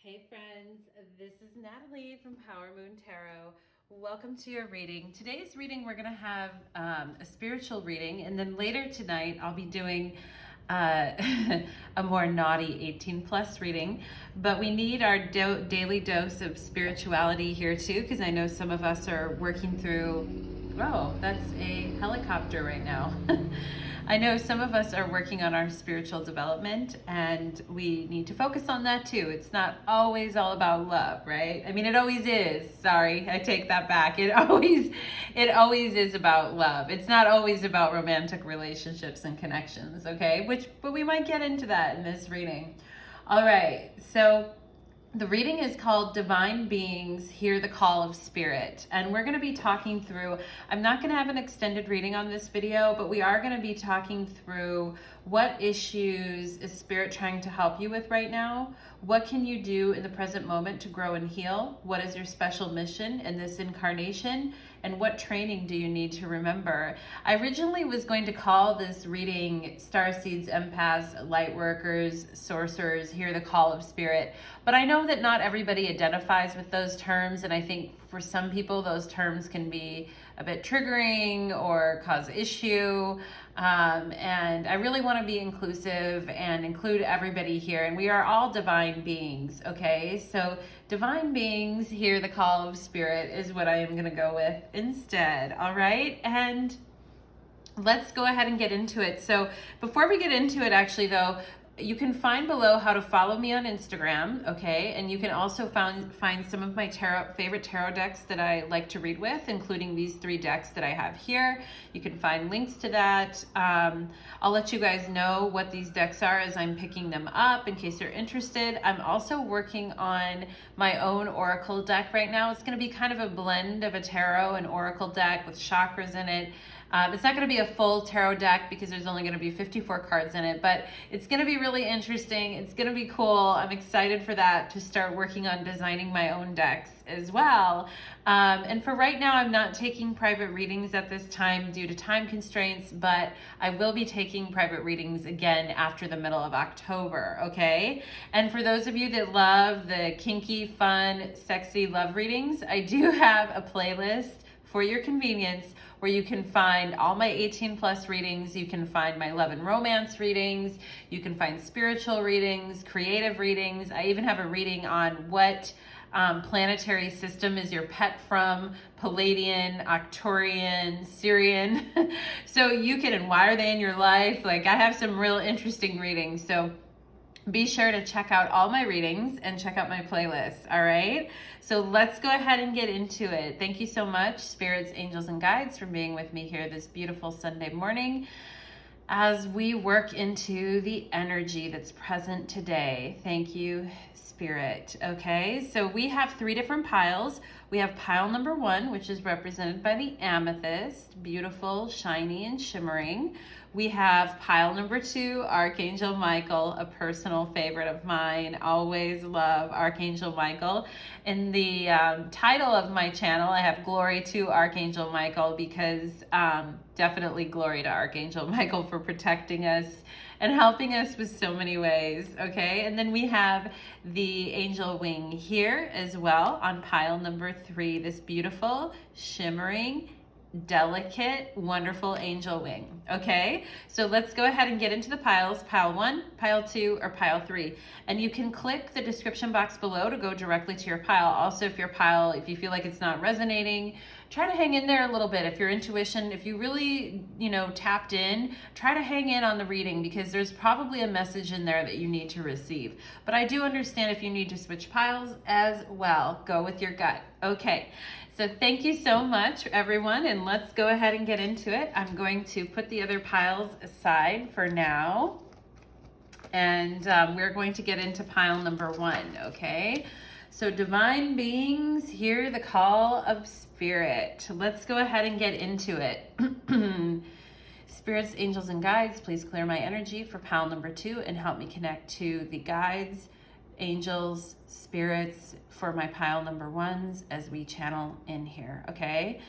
Hey friends, this is Natalie from Power Moon Tarot. Welcome to your reading. Today's reading, we're going to have a spiritual reading, and then later tonight I'll be doing a more naughty 18 plus reading. But we need our daily dose of spirituality here too, because I know some of us are working through, oh, that's a helicopter right now. I know some of us are working on our spiritual development, and we need to focus on that too. It's not always all about love, right? I mean, it always is. Sorry, I take that back. It always is about love. It's not always about romantic relationships and connections, okay? But we might get into that in this reading. All right, so the reading is called Divine Beings Hear the Call of Spirit, and we're going to be talking through, I'm not going to have an extended reading on this video, but we are going to be talking through what issues is Spirit trying to help you with right now? What can you do in the present moment to grow and heal? What is your special mission in this incarnation? And what training do you need to remember? I originally was going to call this reading Starseeds, Empaths, Lightworkers, Sorcerers, Hear the Call of Spirit. But I know that not everybody identifies with those terms, and I think for some people those terms can be a bit triggering or cause issue. And I really want to be inclusive and include everybody here. And we are all divine beings, okay? So divine beings hear the call of spirit is what I am going to go with instead, all right? And let's go ahead and get into it. So before we get into it, actually, though, you can find below how to follow me on Instagram, okay? And you can also find some of my favorite tarot decks that I like to read with, including these 3 decks that I have here. You can find links to that. I'll let you guys know what these decks are as I'm picking them up in case you're interested. I'm also working on my own oracle deck right now. It's going to be kind of a blend of a tarot and oracle deck with chakras in it. It's not going to be a full tarot deck because there's only going to be 54 cards in it, but it's going to be really interesting. It's going to be cool. I'm excited for that, to start working on designing my own decks as well. And for right now, I'm not taking private readings at this time due to time constraints, but I will be taking private readings again after the middle of October, okay? And for those of you that love the kinky, fun, sexy love readings, I do have a playlist for your convenience where you can find all my 18 plus readings. You can find my love and romance readings. You can find spiritual readings, creative readings. I even have a reading on what planetary system is your pet from: Palladian, Arcturian, Syrian. So you can, and why are they in your life? Like, I have some real interesting readings. So be sure to check out all my readings and check out my playlist, all right? So let's go ahead and get into it. Thank you so much, spirits, angels, and guides, for being with me here this beautiful Sunday morning as we work into the energy that's present today. Thank you, Spirit. Okay, so we have 3 different piles. We have pile number 1, which is represented by the amethyst, beautiful, shiny, and shimmering. We have pile number 2, Archangel Michael, a personal favorite of mine. Always love Archangel Michael. In the title of my channel, I have Glory to Archangel Michael because definitely glory to Archangel Michael for protecting us and helping us with so many ways, okay? And then we have the angel wing here as well on pile number 3, this beautiful, shimmering, delicate, wonderful angel wing, okay? So let's go ahead and get into the piles, pile 1, pile 2, or pile 3. And you can click the description box below to go directly to your pile. Also, if if you feel like it's not resonating, try to hang in there a little bit. If your intuition, if you really, tapped in, try to hang in on the reading because there's probably a message in there that you need to receive. But I do understand if you need to switch piles as well. Go with your gut. Okay. So thank you so much, everyone, and let's go ahead and get into it. I'm going to put the other piles aside for now, and we're going to get into pile number 1, okay? So divine beings hear the call of spirit. Let's go ahead and get into it. Spirits, angels, and guides, please clear my energy for pile number 2 and help me connect to the guides, angels, spirits for my pile number 1s as we channel in here, okay?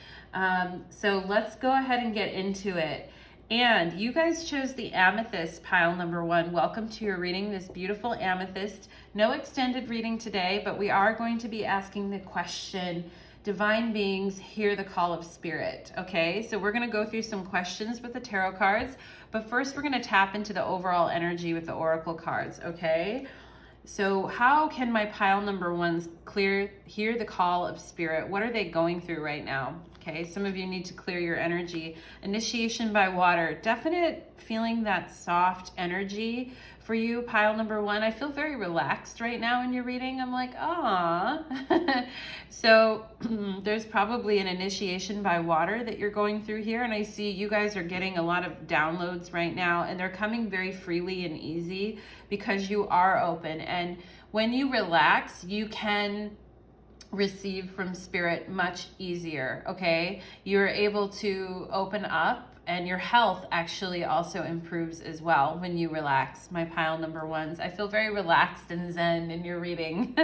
So let's go ahead and get into it. And you guys chose the Amethyst pile number 1. Welcome to your reading, this beautiful Amethyst. No extended reading today, but we are going to be asking the question, Divine Beings, hear the call of Spirit. Okay, so we're going to go through some questions with the tarot cards, but first we're going to tap into the overall energy with the oracle cards, okay? So how can my pile number 1s hear the call of Spirit? What are they going through right now? Okay, some of you need to clear your energy. Initiation by water, definite feeling that soft energy for you, pile number 1. I feel very relaxed right now in your reading. I'm like, ah. So there's probably an initiation by water that you're going through here. And I see you guys are getting a lot of downloads right now, and they're coming very freely and easy because you are open. And when you relax, you can receive from Spirit much easier, okay? You're able to open up, and your health actually also improves as well when you relax, my pile number 1s. I feel very relaxed and zen in your reading,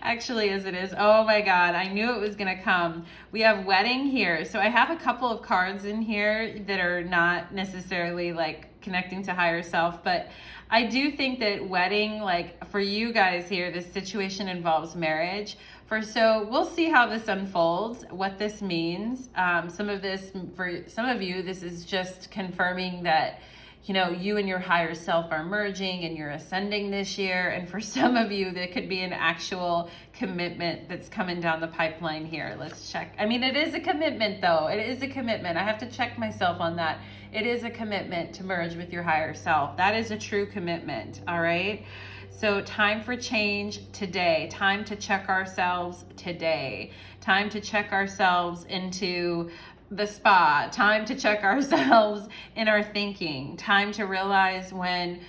actually, as it is. Oh my God, I knew it was gonna come. We have wedding here. So I have a couple of cards in here that are not necessarily like connecting to higher self, but I do think that wedding, like for you guys here, this situation involves marriage. So we'll see how this unfolds, what this means. Some of this, for some of you, this is just confirming that, you know, you and your higher self are merging and you're ascending this year. And for some of you, there could be an actual commitment that's coming down the pipeline here. Let's check. I mean, it is a commitment though. It is a commitment. I have to check myself on that. It is a commitment to merge with your higher self. That is a true commitment, all right? So time for change today. Time to check ourselves today. Time to check ourselves into the spa. Time to check ourselves in our thinking. Time to realize when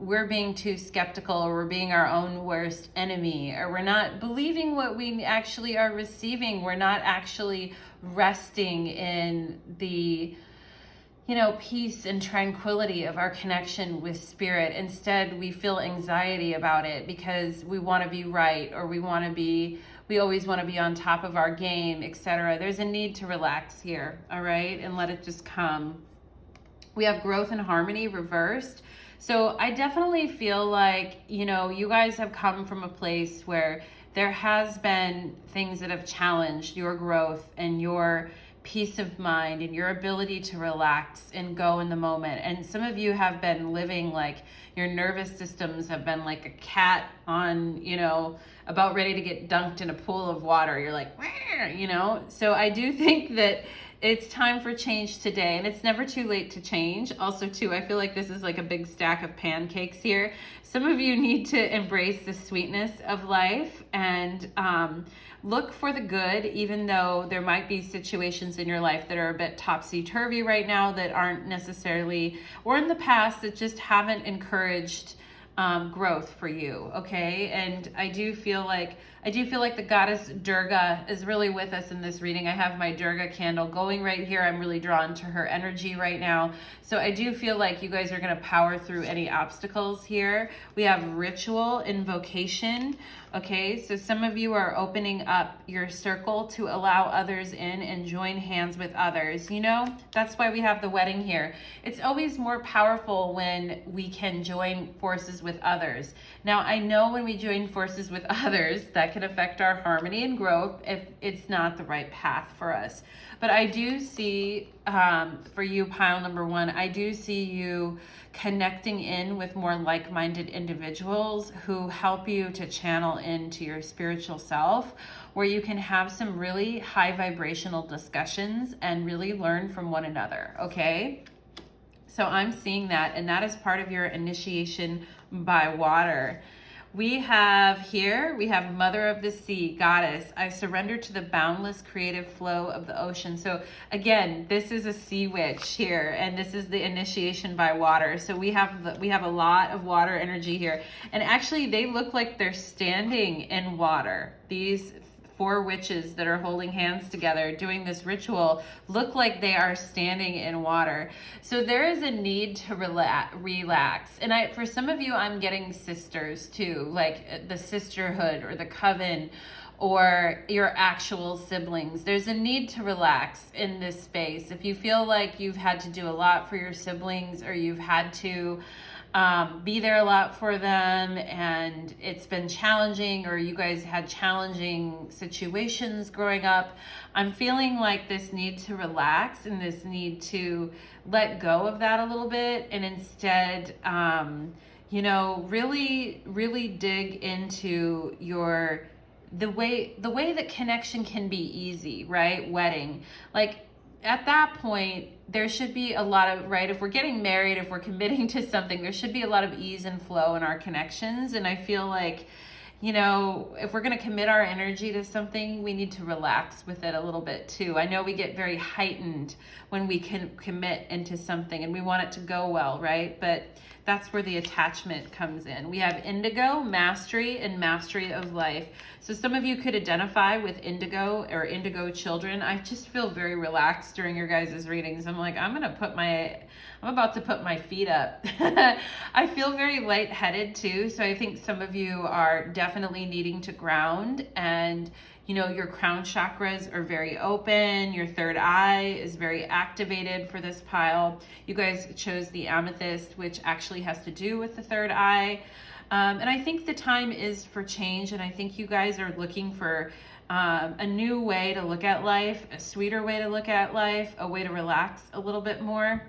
we're being too skeptical, or we're being our own worst enemy, or we're not believing what we actually are receiving. We're not actually resting in the peace and tranquility of our connection with Spirit. Instead, we feel anxiety about it because we want to be right, or we always want to be on top of our game, etc. There's a need to relax here, all right, and let it just come. We have growth and harmony reversed. So I definitely feel like, you guys have come from a place where there has been things that have challenged your growth and your peace of mind and your ability to relax and go in the moment. And some of you have been living like your nervous systems have been like a cat on, about ready to get dunked in a pool of water. You're like, so I do think that it's time for change today, and it's never too late to change. Also, too, I feel like this is like a big stack of pancakes here. Some of you need to embrace the sweetness of life and look for the good, even though there might be situations in your life that are a bit topsy-turvy right now that aren't necessarily, or in the past that just haven't encouraged growth for you, okay? And I do feel like the goddess Durga is really with us in this reading. I have my Durga candle going right here. I'm really drawn to her energy right now. So I do feel like you guys are going to power through any obstacles here. We have ritual, invocation. Okay, so some of you are opening up your circle to allow others in and join hands with others. That's why we have the wedding here. It's always more powerful when we can join forces with others. Now, I know when we join forces with others, that can affect our harmony and growth if it's not the right path for us. But I do see, for you, pile number 1, I do see you connecting in with more like-minded individuals who help you to channel into your spiritual self, where you can have some really high vibrational discussions and really learn from one another, okay? So I'm seeing that, and that is part of your initiation by water. We have Mother of the Sea, Goddess. I surrender to the boundless creative flow of the ocean. So again, this is a sea witch here, and this is the initiation by water. So we have a lot of water energy here. And actually, they look like they're standing in water. These 4 witches that are holding hands together doing this ritual look like they are standing in water. So there is a need to relax. And for some of you, I'm getting sisters too, like the sisterhood or the coven, or your actual siblings. There's a need to relax in this space. If you feel like you've had to do a lot for your siblings, or you've had to be there a lot for them and it's been challenging, or you guys had challenging situations growing up, I'm feeling like this need to relax and this need to let go of that a little bit, and instead really dig into the way that connection can be easy, right? Wedding, like at that point, there should be a lot of, right, if we're getting married, if we're committing to something, there should be a lot of ease and flow in our connections. And I feel like, if we're going to commit our energy to something, we need to relax with it a little bit too. I know we get very heightened when we can commit into something and we want it to go well, right? But that's where the attachment comes in. We have indigo, mastery, and mastery of life. So some of you could identify with indigo or indigo children. I just feel very relaxed during your guys' readings. I'm like, I'm about to put my feet up. I feel very lightheaded too. So I think some of you are definitely needing to ground, and your crown chakras are very open. Your third eye is very activated for this pile. You guys chose the amethyst, which actually has to do with the third eye. And I think the time is for change. And I think you guys are looking for a new way to look at life, a sweeter way to look at life, a way to relax a little bit more.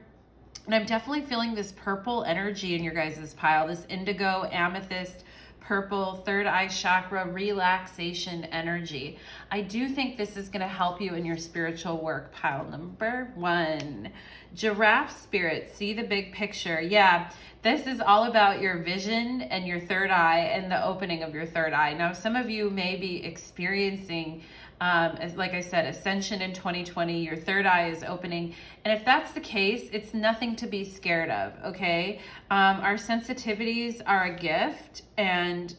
And I'm definitely feeling this purple energy in your guys' pile, this indigo, amethyst, purple, third eye chakra, relaxation energy. I do think this is going to help you in your spiritual work. Pile number 1, giraffe spirit, see the big picture. Yeah, this is all about your vision and your third eye and the opening of your third eye. Now, some of you may be experiencing like I said, ascension in 2020, your third eye is opening. And if that's the case, it's nothing to be scared of, okay? Our sensitivities are a gift, and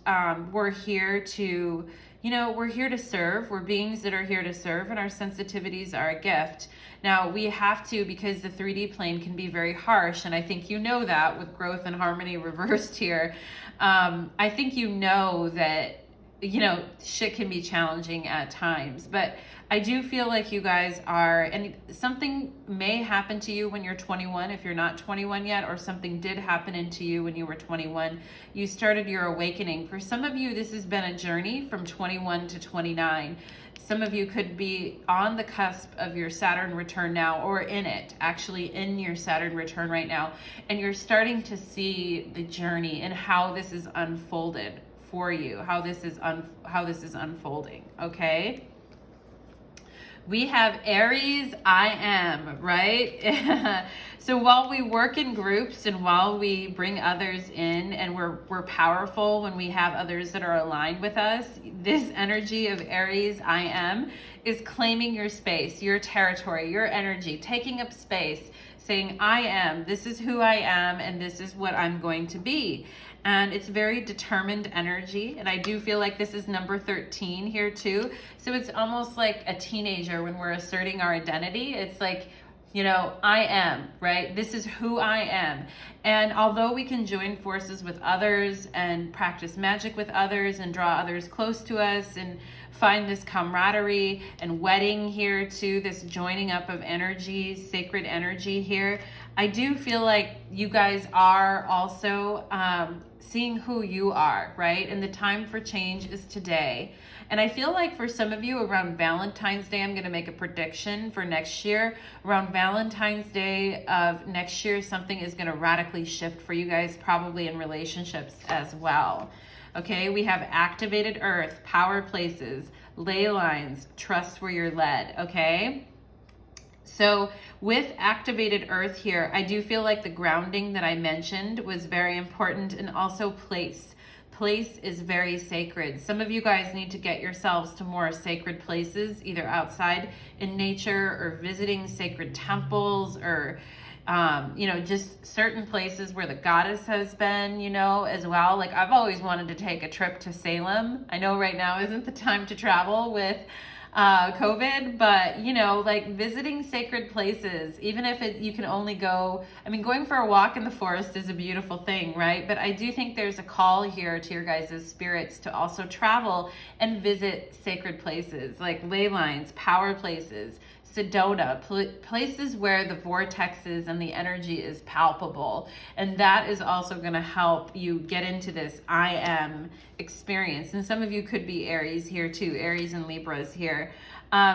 we're here to, we're here to serve. We're beings that are here to serve, and our sensitivities are a gift. Now, we have to, because the 3D plane can be very harsh, and I think you know that with growth and harmony reversed here. I think you know that shit can be challenging at times, but I do feel like you guys are, and something may happen to you when you're 21 if you're not 21 yet, or something did happen to you when you were 21. You started your awakening. For some of you, this has been a journey from 21 to 29. Some of you could be on the cusp of your Saturn return now, or actually in your Saturn return right now, and you're starting to see the journey and how this is unfolded for you, how this is unfolding, okay? We have Aries, I am, right? So while we work in groups and while we bring others in, and we're powerful when we have others that are aligned with us, this energy of Aries, I am, is claiming your space, your territory, your energy, taking up space, saying, I am, this is who I am, and this is what I'm going to be. And it's very determined energy. And I do feel like this is number 13 here too. So it's almost like a teenager when we're asserting our identity. It's like, I am, right? This is who I am. And although we can join forces with others and practice magic with others and draw others close to us and find this camaraderie and wedding here too, this joining up of energy, sacred energy here, I do feel like you guys are also seeing who you are, right? And the time for change is today. And I feel like for some of you around Valentine's Day, I'm going to make a prediction for next year. Around Valentine's Day of next year, something is going to radically shift for you guys, probably in relationships as well. Okay, we have activated earth, power places, ley lines, trust where you're led, okay? So with activated earth here, I do feel like the grounding that I mentioned was very important, and also place. Place is very sacred. Some of you guys need to get yourselves to more sacred places, either outside in nature or visiting sacred temples, or you know, just certain places where the goddess has been, you know, as well. Like I've always wanted to take a trip to Salem. I know right now isn't the time to travel with COVID, but you know, like visiting sacred places, even if you can only go, I mean, going for a walk in the forest is a beautiful thing, right? But I do think there's a call here to your guys' spirits to also travel and visit sacred places like ley lines, power places, Sedona, places where the vortexes and the energy is palpable. And that is also going to help you get into this I am experience. And some of you could be Aries here too, Aries and Libras here.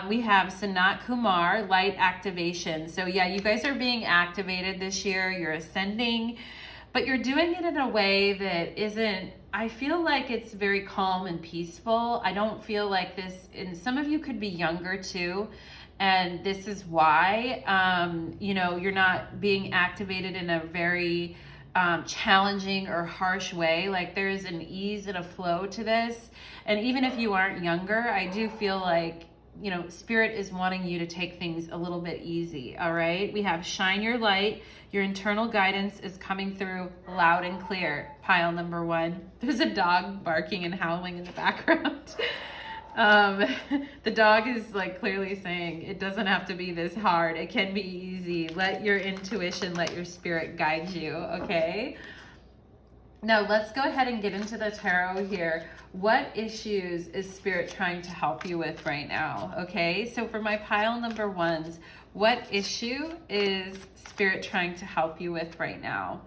We have Sanat Kumar, light activation. So yeah, you guys are being activated this year. You're ascending, but you're doing it in a way that isn't, I feel like it's very calm and peaceful. I don't feel like this, and some of you could be younger too. And this is why, you know, you're not being activated in a very challenging or harsh way. Like there's an ease and a flow to this. And even if you aren't younger, I do feel like, you know, Spirit is wanting you to take things a little bit easy, all right? We have shine your light. Your internal guidance is coming through loud and clear. Pile number 1. There's a dog barking and howling in the background. The dog is like clearly saying it doesn't have to be this hard. It can be easy. Let your intuition, let your spirit guide you, okay? Now let's go ahead and get into the tarot here. What issues is Spirit trying to help you with right now, okay? So for my pile number 1s, what issue is Spirit trying to help you with right now?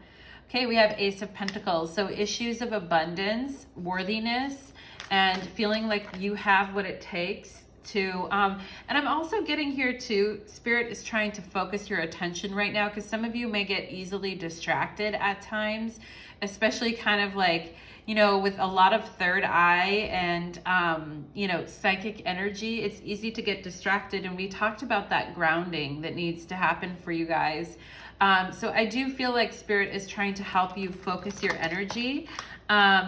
Okay, we have Ace of Pentacles. So issues of abundance, worthiness, and feeling like you have what it takes to, and I'm also getting here too, Spirit is trying to focus your attention right now because some of you may get easily distracted at times, especially kind of like, you know, with a lot of third eye and, you know, psychic energy, it's easy to get distracted. And we talked about that grounding that needs to happen for you guys. So I do feel like Spirit is trying to help you focus your energy.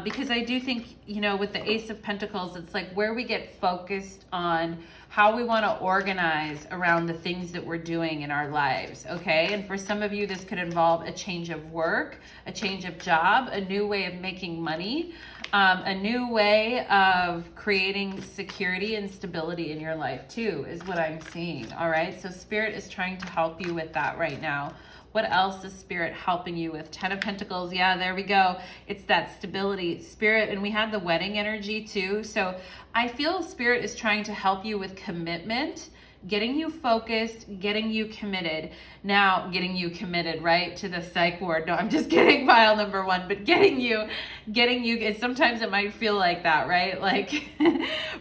Because I do think, you know, with the Ace of Pentacles, it's like where we get focused on how we want to organize around the things that we're doing in our lives, okay? And for some of you, this could involve a change of work, a change of job, a new way of making money, a new way of creating security and stability in your life too, is what I'm seeing, all right? So Spirit is trying to help you with that right now. What else is Spirit helping you with? 10 of Pentacles. Yeah, there we go. It's that stability, Spirit. And we had the wedding energy too. So I feel Spirit is trying to help you with commitment, getting you focused, getting you committed. Now, getting you committed, right, to the psych ward. No, I'm just kidding, pile number 1. But getting you, and sometimes it might feel like that, right? Like,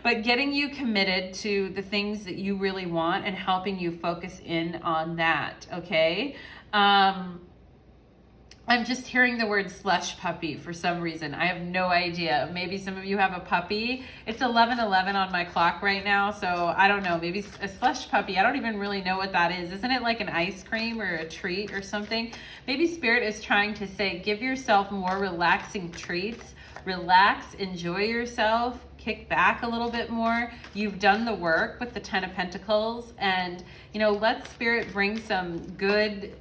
but getting you committed to the things that you really want and helping you focus in on that, okay? I'm just hearing the word slush puppy for some reason. I have no idea. Maybe some of you have a puppy. It's 11:11 on my clock right now, so I don't know. Maybe a slush puppy. I don't even really know what that is. Isn't it like an ice cream or a treat or something? Maybe Spirit is trying to say, give yourself more relaxing treats. Relax, enjoy yourself, kick back a little bit more. You've done the work with the 10 of Pentacles, and you know, let Spirit bring some good,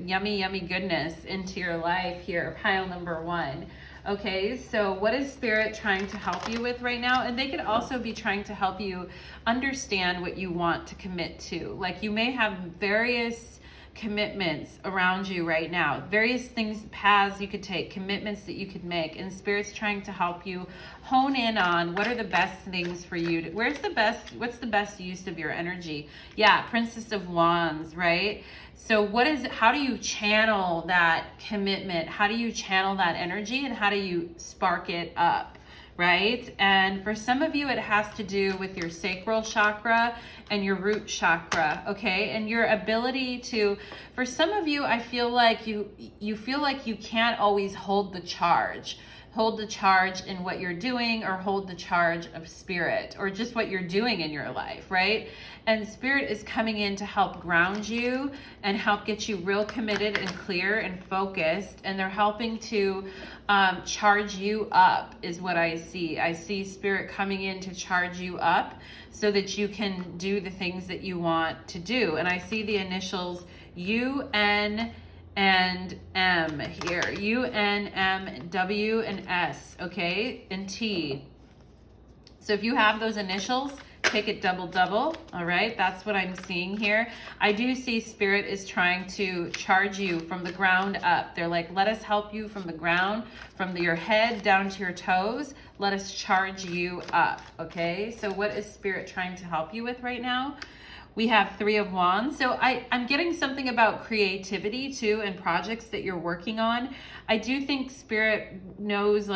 yummy goodness into your life here, pile number 1. Okay, so what is Spirit trying to help you with right now? And they could also be trying to help you understand what you want to commit to. Like you may have various commitments around you right now, various things, paths you could take, commitments that you could make, and Spirit's trying to help you hone in on what are the best things for you to, what's the best use of your energy. Yeah, Princess of Wands, right? So how do you channel that commitment? How do you channel that energy, and how do you spark it up? Right? And for some of you, it has to do with your sacral chakra and your root chakra, okay? And your ability to, for some of you, I feel like you feel like you can't always hold the charge. hold the charge in what you're doing, or hold the charge of spirit, or just what you're doing in your life, right? And spirit is coming in to help ground you and help get you real committed and clear and focused. And they're helping to charge you up is what I see. I see spirit coming in to charge you up so that you can do the things that you want to do. And I see the initials UN and M here. U, N, M, W, and S, okay? And T. So if you have those initials, take it double, all right? That's what I'm seeing here. I do see spirit is trying to charge you from the ground up. They're like, let us help you from the ground, from your head down to your toes. Let us charge you up, okay? So what is spirit trying to help you with right now? We have 3 of Wands. So I'm getting something about creativity too and projects that you're working on. I do think spirit knows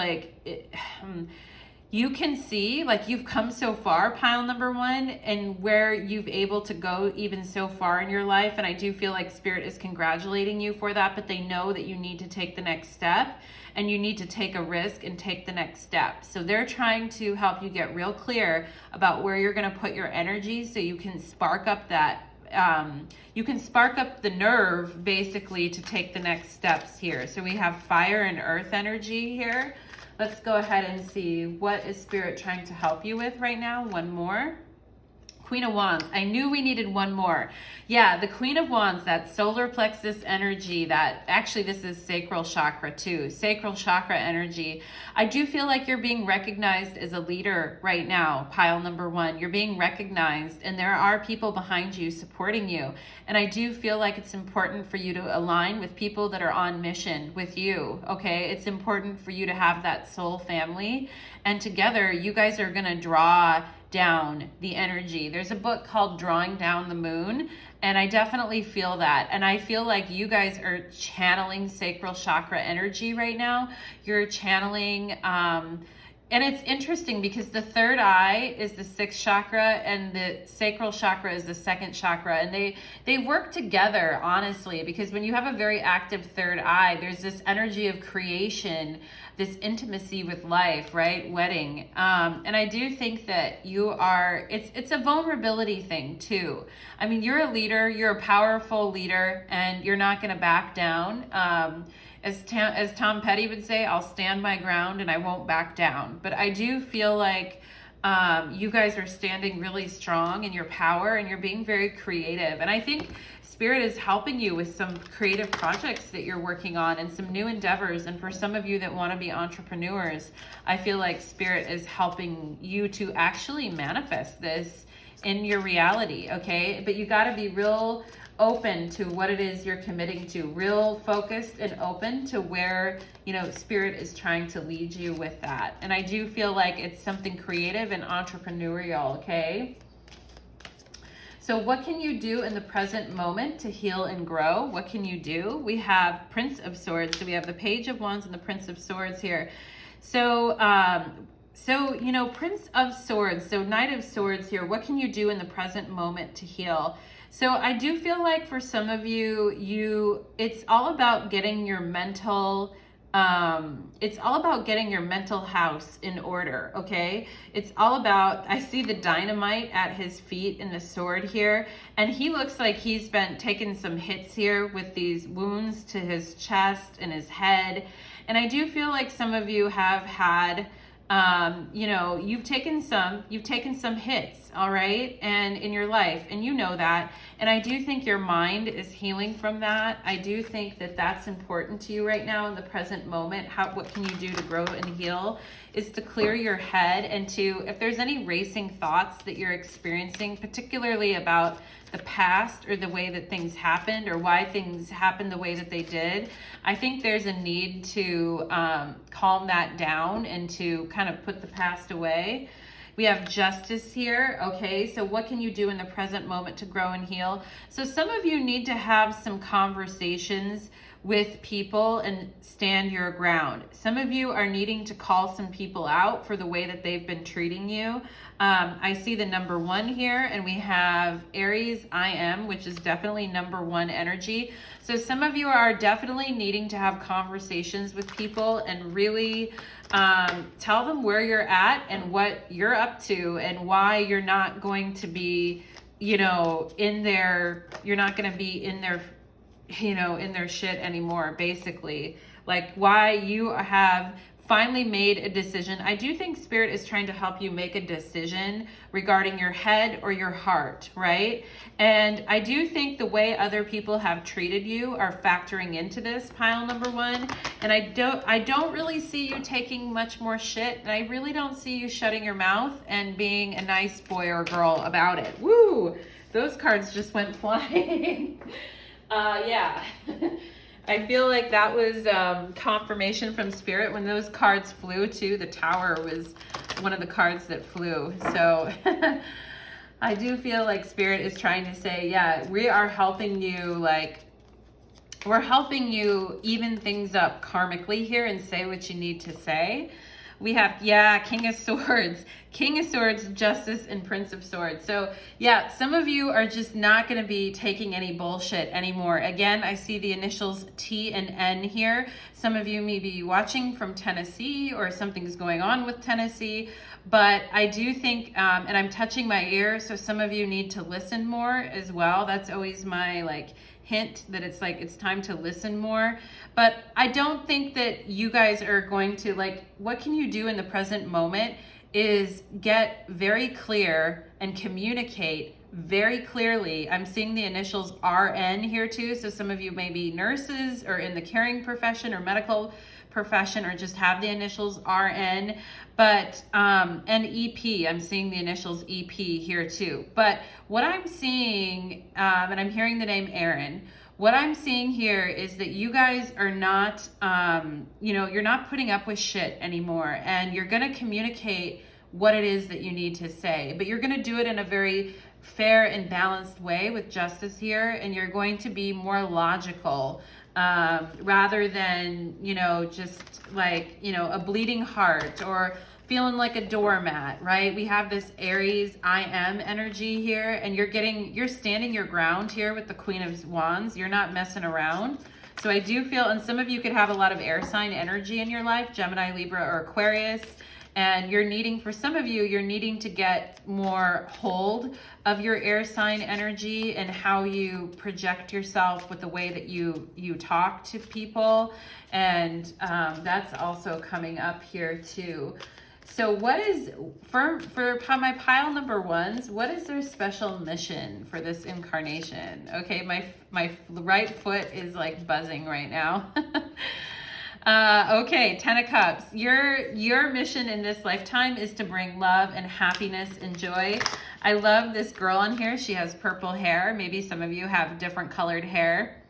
you can see like you've come so far, pile number 1, and where you've able to go even so far in your life. And I do feel like spirit is congratulating you for that, but they know that you need to take the next step and you need to take a risk and take the next step. So they're trying to help you get real clear about where you're going to put your energy so you can spark up that you can spark up the nerve basically to take the next steps here. So we have fire and earth energy here. Let's go ahead and see what is spirit trying to help you with right now. One more. Queen of Wands. I knew we needed one more. Yeah, the Queen of Wands, that solar plexus energy, that actually this is sacral chakra too. Sacral chakra energy. I do feel like you're being recognized as a leader right now, pile number 1. You're being recognized and there are people behind you supporting you. And I do feel like it's important for you to align with people that are on mission with you, okay? It's important for you to have that soul family. And together, you guys are gonna draw down the energy. There's a book called Drawing Down the Moon, and I definitely feel that. And I feel like you guys are channeling sacral chakra energy right now. You're channeling, and it's interesting because the third eye is the 6th chakra and the sacral chakra is the 2nd chakra. And they work together, honestly, because when you have a very active third eye, there's this energy of creation, this intimacy with life, right? Wedding. And I do think that you are, it's a vulnerability thing too. I mean, you're a leader, you're a powerful leader, and you're not gonna back down. As Tom Petty would say, I'll stand my ground and I won't back down. But I do feel like you guys are standing really strong in your power and you're being very creative. And I think Spirit is helping you with some creative projects that you're working on and some new endeavors. And for some of you that want to be entrepreneurs, I feel like Spirit is helping you to actually manifest this in your reality, okay? But you got to be real open to what it is you're committing to, real focused and open to where, you know, Spirit is trying to lead you with that. And I do feel like it's something creative and entrepreneurial, okay? So what can you do in the present moment to heal and grow? What can you do? We have Prince of Swords. So we have the Page of Wands and the Prince of Swords here. So, you know, Prince of Swords, so Knight of Swords here. What can you do in the present moment to heal? So I do feel like for some of you, it's all about getting your mental, it's all about getting your mental house in order, okay? It's all about, I see the dynamite at his feet and the sword here, and he looks like he's been taking some hits here with these wounds to his chest and his head. And I do feel like some of you have had, you know, you've taken some hits, all right, and in your life, and you know that. And I do think your mind is healing from that. I do think that that's important to you right now in the present moment. What can you do to grow and heal is to clear your head and to, if there's any racing thoughts that you're experiencing, particularly about the past or the way that things happened or why things happened the way that they did, I think there's a need to calm that down and to kind of put the past away. We have Justice here, okay? So what can you do in the present moment to grow and heal? So some of you need to have some conversations with people and stand your ground. Some of you are needing to call some people out for the way that they've been treating you. I see the number 1 here, and we have Aries I am, which is definitely number 1 energy. So some of you are definitely needing to have conversations with people and really tell them where you're at and what you're up to and why you're not going to be, you're not going to be in their in their shit anymore, basically. Like, why you have finally made a decision. I do think Spirit is trying to help you make a decision regarding your head or your heart, right? And I do think the way other people have treated you are factoring into this, pile number 1. And I don't really see you taking much more shit, and I really don't see you shutting your mouth and being a nice boy or girl about it. Woo! Those cards just went flying. Yeah. I feel like that was confirmation from Spirit when those cards flew too. The Tower was one of the cards that flew. So I do feel like Spirit is trying to say, yeah, we are helping you, like, we're helping you even things up karmically here and say what you need to say. We have, yeah, King of Swords, Justice, and Prince of Swords. So yeah, some of you are just not going to be taking any bullshit anymore. Again, I see the initials T and N here. Some of you may be watching from Tennessee, or something's going on with Tennessee. But I do think, and I'm touching my ear, so some of you need to listen more as well. That's always my, like, hint that it's like it's time to listen more. But I don't think that you guys are going to, like, what can you do in the present moment is get very clear and communicate very clearly. I'm seeing the initials RN here too, so some of you may be nurses or in the caring profession or medical profession, or just have the initials RN, but and EP, I'm seeing the initials EP here too. But what I'm seeing, and I'm hearing the name Aaron, what I'm seeing here is that you guys are not, you're not putting up with shit anymore, and you're going to communicate what it is that you need to say, but you're going to do it in a very fair and balanced way with justice here, and you're going to be more logical rather than, just like, a bleeding heart or feeling like a doormat, right? We have this Aries I am energy here, and you're standing your ground here with the Queen of Wands. You're not messing around. So I do feel, and some of you could have a lot of air sign energy in your life, Gemini, Libra, or Aquarius. And for some of you, you're needing to get more hold of your air sign energy and how you project yourself with the way that you talk to people. And that's also coming up here too. So what is, for my pile number 1s, what is their special mission for this incarnation? Okay, my right foot is like buzzing right now. Okay, 10 of Cups. Your mission in this lifetime is to bring love and happiness and joy. I love this girl on here. She has purple hair. Maybe some of you have different colored hair.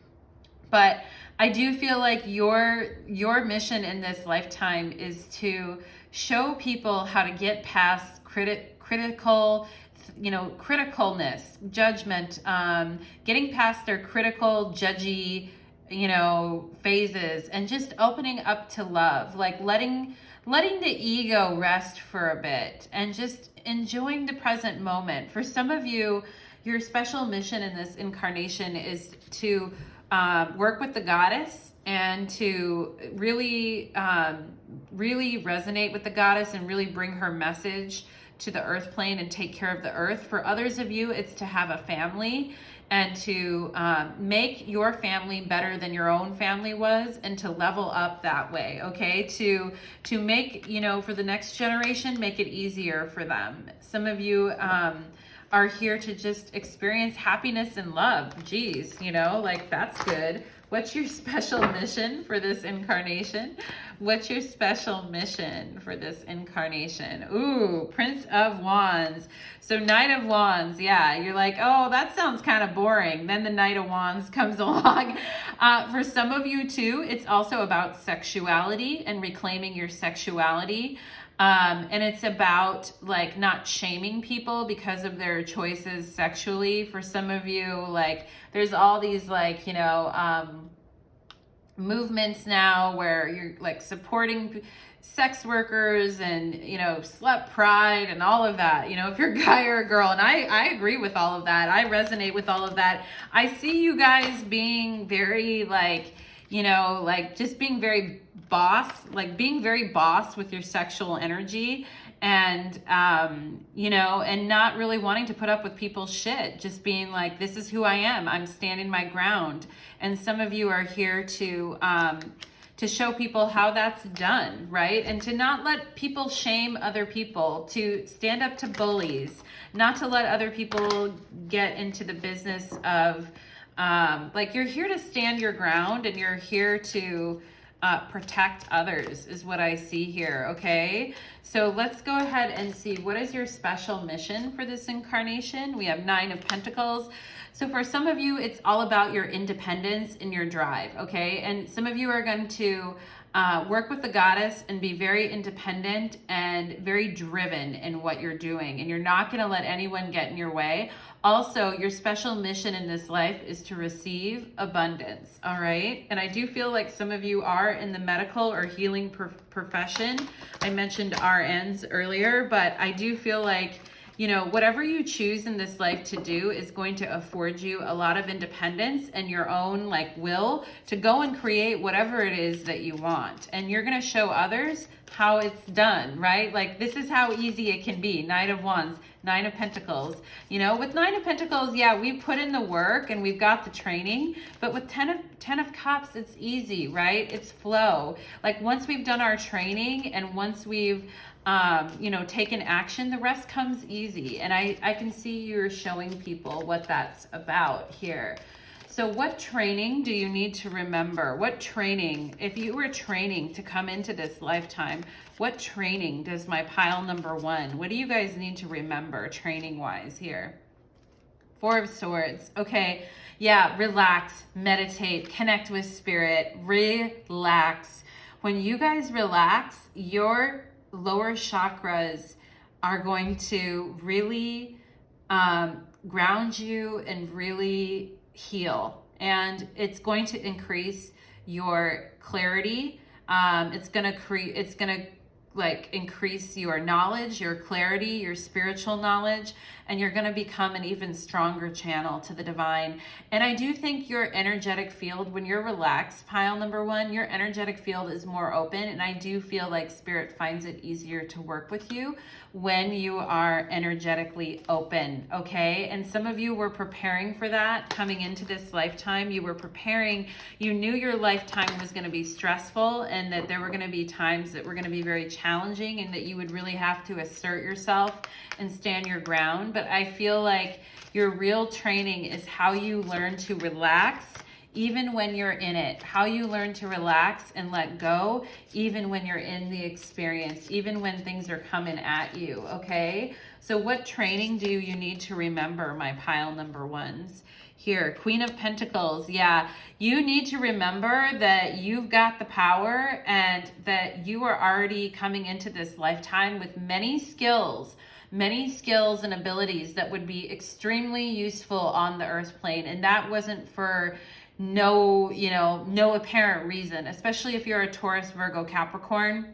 But I do feel like your mission in this lifetime is to show people how to get past criticalness, judgment, getting past their critical, judgy, phases, and just opening up to love, like letting the ego rest for a bit and just enjoying the present moment. For some of you, your special mission in this incarnation is to work with the goddess and to really resonate with the goddess and really bring her message to the earth plane and take care of the earth. For others of you, it's to have a family and to make your family better than your own family was, and to level up that way, okay? To make, for the next generation, make it easier for them. Some of you are here to just experience happiness and love. Geez, like, that's good. What's your special mission for this incarnation? What's your special mission for this incarnation? Ooh, Prince of Wands. So Knight of Wands, yeah, you're like, oh, that sounds kind of boring. Then the Knight of Wands comes along. For some of you too, it's also about sexuality and reclaiming your sexuality. And it's about, like, not shaming people because of their choices sexually. For some of you, like, there's all these, like, movements now where you're like supporting sex workers and, you know, slut pride and all of that, you know, if you're a guy or a girl. And I agree with all of that. I resonate with all of that. I see you guys being very like, you know, like just being very boss, like being very boss with your sexual energy, and you know, and not really wanting to put up with people's shit, just being like, this is who I am, I'm standing my ground. And some of you are here to show people how that's done, right? And to not let people shame other people, to stand up to bullies, not to let other people get into the business of like, you're here to stand your ground, and you're here to protect others is what I see here. Okay, so let's go ahead and see, what is your special mission for this incarnation? We have 9 of Pentacles. So for some of you, it's all about your independence and your drive. Okay, and some of you are going to work with the goddess and be very independent and very driven in what you're doing, and you're not going to let anyone get in your way. Also, your special mission in this life is to receive abundance, all right? And I do feel like some of you are in the medical or healing profession. I mentioned RNs earlier, but I do feel like, you know, whatever you choose in this life to do is going to afford you a lot of independence and your own like will to go and create whatever it is that you want. And you're going to show others how it's done, right? Like, this is how easy it can be. 9 of Wands, 9 of Pentacles. You know, with 9 of Pentacles, yeah, we've put in the work and we've got the training, but with 10 of Cups, it's easy, right? It's flow. Like, once we've done our training and once we've you know, taken action, the rest comes easy. And I can see you're showing people what that's about here. So what training do you need to remember? What training, if you were training to come into this lifetime, what training does my pile number 1, what do you guys need to remember training wise here? 4 of Swords. Okay, yeah, relax, meditate, connect with spirit, relax. When you guys relax, your lower chakras are going to really ground you and really heal, and it's going to increase your clarity. It's gonna like increase your knowledge, your clarity, your spiritual knowledge, and you're going to become an even stronger channel to the divine. And I do think your energetic field, when you're relaxed, pile number 1, your energetic field is more open, and I do feel like spirit finds it easier to work with you when you are energetically open, okay? And some of you were preparing for that coming into this lifetime. You were preparing, you knew your lifetime was going to be stressful, and that there were going to be times that were going to be very challenging, and that you would really have to assert yourself and stand your ground. But I feel like your real training is how you learn to relax even when you're in it, how you learn to relax and let go even when you're in the experience, even when things are coming at you, okay? So what training do you need to remember, my pile number 1s? Here, Queen of Pentacles. Yeah, you need to remember that you've got the power, and that you are already coming into this lifetime with many skills and abilities that would be extremely useful on the earth plane. And that wasn't for no apparent reason, especially if you're a Taurus, Virgo, Capricorn.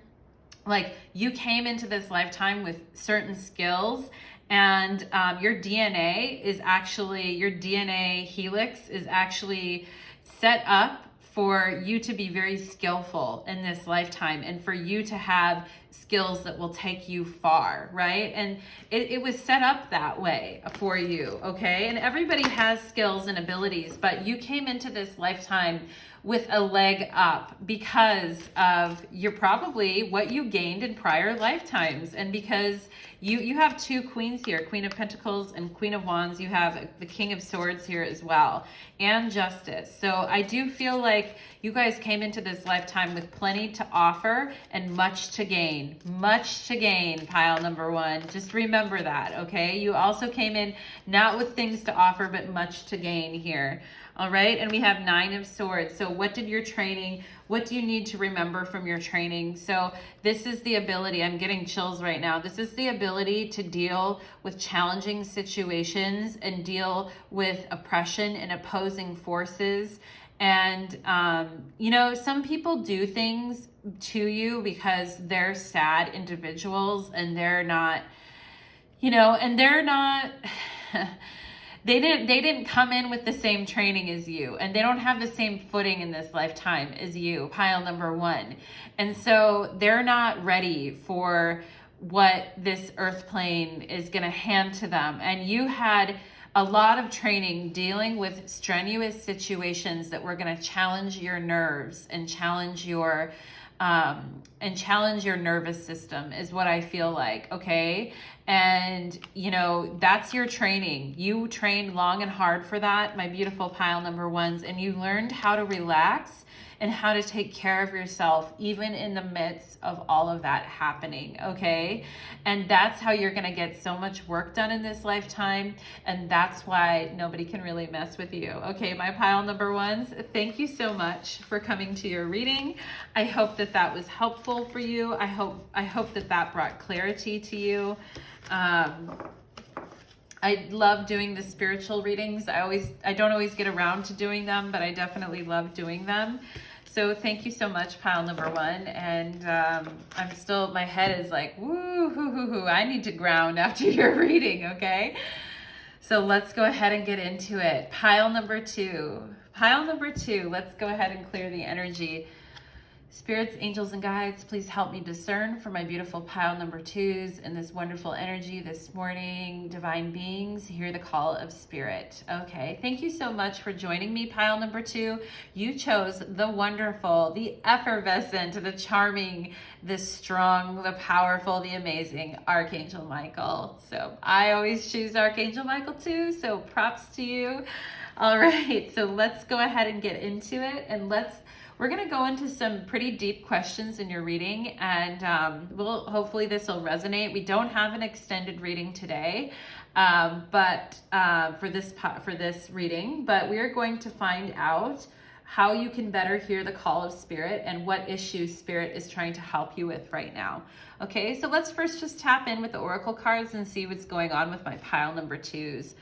Like, you came into this lifetime with certain skills, and your DNA helix is actually set up for you to be very skillful in this lifetime, and for you to have skills that will take you far, right? And it was set up that way for you, okay? And everybody has skills and abilities, but you came into this lifetime with a leg up because of probably what you gained in prior lifetimes, and because you have 2 queens here, Queen of Pentacles and Queen of Wands. You have the King of Swords here as well, and Justice. So I do feel like you guys came into this lifetime with plenty to offer and much to gain. Much to gain, pile number 1. Just remember that, okay? You also came in not with things to offer, but much to gain here. All right, and we have 9 of Swords. So what do you need to remember from your training? So this is the ability, I'm getting chills right now. This is the ability to deal with challenging situations and deal with oppression and opposing forces, And, you know, some people do things to you because they're sad individuals and they're not, you know, and they're not, they didn't come in with the same training as you, and they don't have the same footing in this lifetime as you, pile number one. And so they're not ready for what this earth plane is going to hand to them. And you had a lot of training dealing with strenuous situations that were going to challenge your nerves and challenge your nervous system is what I feel like. Okay. And you know, that's your training. You trained long and hard for that, my beautiful pile number ones, and you learned how to relax and how to take care of yourself even in the midst of all of that happening. Okay. And that's how you're going to get so much work done in this lifetime. And that's why nobody can really mess with you. Okay. My pile number ones, thank you so much for coming to your reading. I hope that that was helpful for you. I hope that that brought clarity to you. I love doing the spiritual readings. I don't always get around to doing them, but I definitely love doing them. So thank you so much, pile number one. And I'm still, my head is like, woo, hoo, hoo, hoo. I need to ground after your reading, okay? So let's go ahead and get into it. Pile number two. Pile number two, let's go ahead and clear the energy. Spirits, angels, and guides, please help me discern for my beautiful pile number twos in this wonderful energy this morning. Divine beings, hear the call of spirit. Okay, thank you so much for joining me, pile number two. You chose the wonderful, the effervescent, the charming, the strong, the powerful, the amazing Archangel Michael. So I always choose Archangel Michael too, so props to you. All right, so let's go ahead and get into it, and we're going to go into some pretty deep questions in your reading, and hopefully this will resonate. We don't have an extended reading today, but for this reading, but we're going to find out how you can better hear the call of spirit and what issues spirit is trying to help you with right now. Okay, so let's first just tap in with the oracle cards and see what's going on with my pile number twos.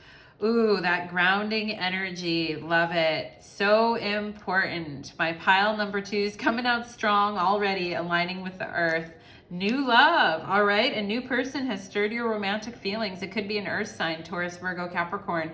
Ooh, that grounding energy. Love it. So important. My pile number two is coming out strong already, aligning with the earth. New love. All right. A new person has stirred your romantic feelings. It could be an earth sign, Taurus, Virgo, Capricorn.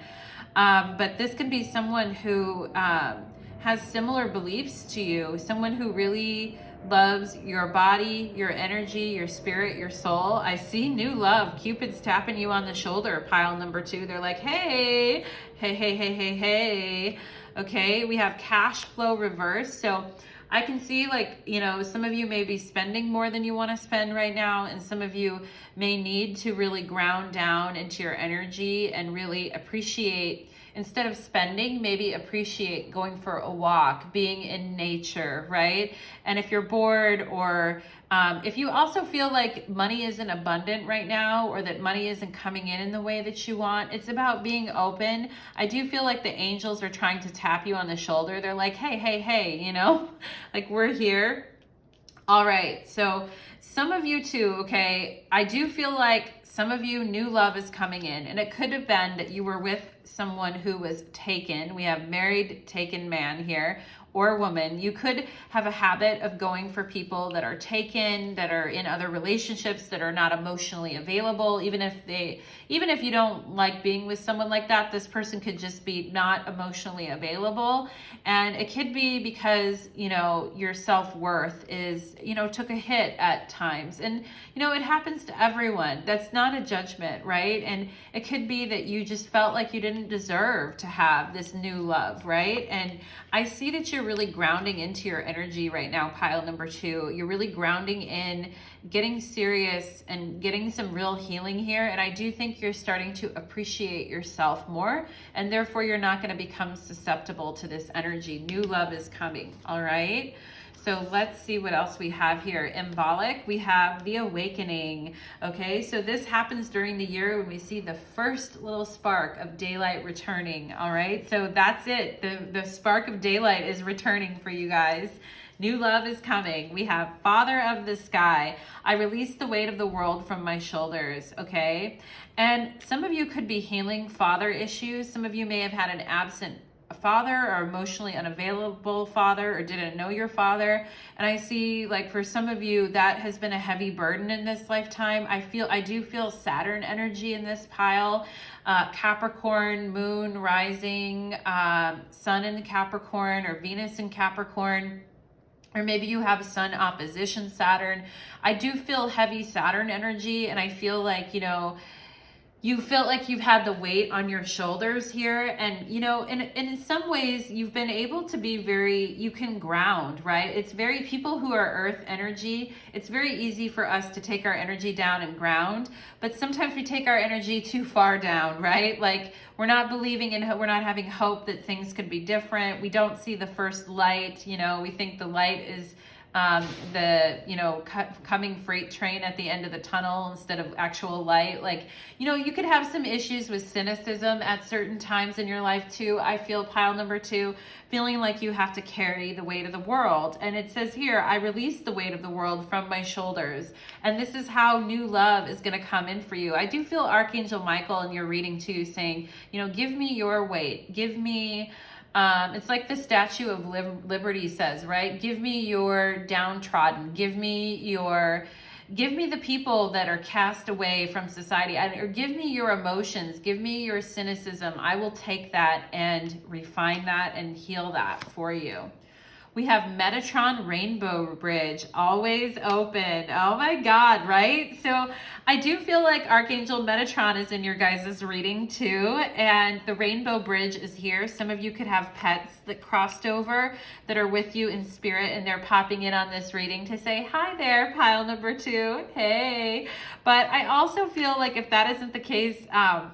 But this could be someone who has similar beliefs to you, someone who really loves your body, your energy, your spirit, your soul. I see new love. Cupid's tapping you on the shoulder, pile number two. They're like, hey, hey, hey, hey, hey, hey. Okay, we have cash flow reverse. So I can see, like, you know, some of you may be spending more than you want to spend right now, and some of you may need to really ground down into your energy and really appreciate, instead of spending, maybe appreciate going for a walk, being in nature, right? And if you're bored, or if you also feel like money isn't abundant right now, or that money isn't coming in the way that you want, it's about being open. I do feel like the angels are trying to tap you on the shoulder. They're like, hey, hey, hey, you know, like, we're here. All right, so some of you too, okay, I do feel like some of you, new love is coming in, and it could have been that you were with someone who was taken. We have married, taken man here, or woman. You could have a habit of going for people that are taken, that are in other relationships, that are not emotionally available. Even if you don't like being with someone like that, this person could just be not emotionally available. And it could be because, you know, your self-worth is, you know, took a hit at times. And, you know, it happens to everyone. That's not a judgment, right? And it could be that you just felt like you didn't deserve to have this new love, right? And I see that you're really grounding into your energy right now, pile number two. You're really grounding in, getting serious and getting some real healing here. And I do think you're starting to appreciate yourself more, and therefore you're not going to become susceptible to this energy. New love is coming. All right. So let's see what else we have here. Embolic, we have the awakening. Okay, so this happens during the year when we see the first little spark of daylight returning. All right, so that's it. The spark of daylight is returning for you guys. New love is coming. We have Father of the Sky. I release the weight of the world from my shoulders, okay? And some of you could be healing father issues. Some of you may have had an absent father or emotionally unavailable father or didn't know your father. And I see, like, for some of you that has been a heavy burden in this lifetime. I do feel Saturn energy in this pile. Capricorn, moon, rising, sun in Capricorn or Venus in Capricorn. Or maybe you have sun opposition Saturn. I do feel heavy Saturn energy, and I feel like, you feel like you've had the weight on your shoulders here. And, in some ways you've been able to be you can ground, right? It's very, people who are earth energy, it's very easy for us to take our energy down and ground, but sometimes we take our energy too far down, right? Like, we're not we're not having hope that things could be different. We don't see the first light. We think the light is coming freight train at the end of the tunnel instead of actual light. Like, you could have some issues with cynicism at certain times in your life too. I feel pile number 2, feeling like you have to carry the weight of the world. And it says here, I release the weight of the world from my shoulders. And this is how new love is going to come in for you. I do feel Archangel Michael in your reading too, saying, give me your weight. Give me, it's like the Statue of Liberty says, right? Give me your downtrodden. Give me the people that are cast away from society, or give me your emotions. Give me your cynicism. I will take that and refine that and heal that for you. We have Metatron Rainbow Bridge, always open. Oh my God, right? So I do feel like Archangel Metatron is in your guys' reading too. And the Rainbow Bridge is here. Some of you could have pets that crossed over that are with you in spirit, and they're popping in on this reading to say, hi there, pile number 2. Hey. But I also feel like if that isn't the case,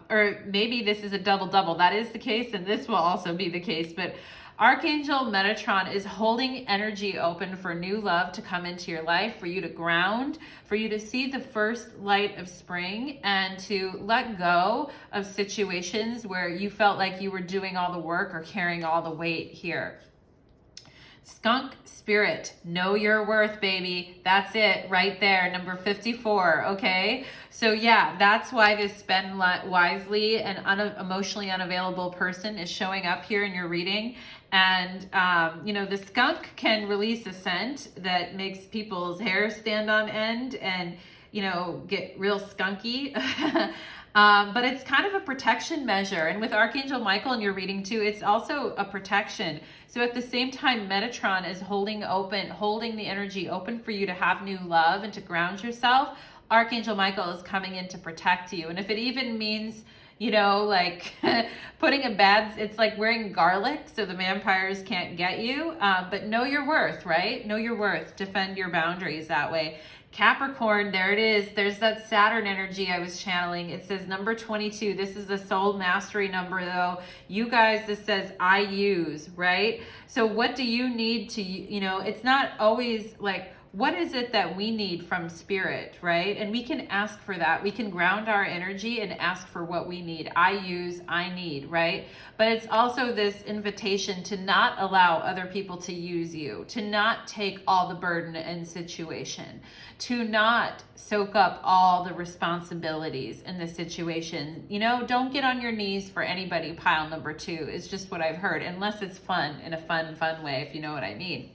or maybe this is a double-double, that is the case, and this will also be the case, but Archangel Metatron is holding energy open for new love to come into your life, for you to ground, for you to see the first light of spring, and to let go of situations where you felt like you were doing all the work or carrying all the weight here. Skunk Spirit, know your worth, baby. That's it right there, number 54, okay? So yeah, that's why this spend wisely and emotionally unavailable person is showing up here in your reading. And, the skunk can release a scent that makes people's hair stand on end and, get real skunky. But it's kind of a protection measure. And with Archangel Michael in your reading too, it's also a protection. So at the same time, Metatron is holding the energy open for you to have new love and to ground yourself. Archangel Michael is coming in to protect you. And if it even means, like putting it's like wearing garlic so the vampires can't get you. But know your worth, right? Know your worth. Defend your boundaries that way. Capricorn, there it is. There's that Saturn energy I was channeling. It says number 22. This is the soul mastery number though. You guys, this says I use, right? So what do you need to, it's not always like, what is it that we need from spirit, right? And we can ask for that. We can ground our energy and ask for what we need. I use, I need, right? But it's also this invitation to not allow other people to use you, to not take all the burden and situation, to not soak up all the responsibilities in the situation. Don't get on your knees for anybody, pile number 2, is just what I've heard, unless it's fun, in a fun way, if you know what I mean.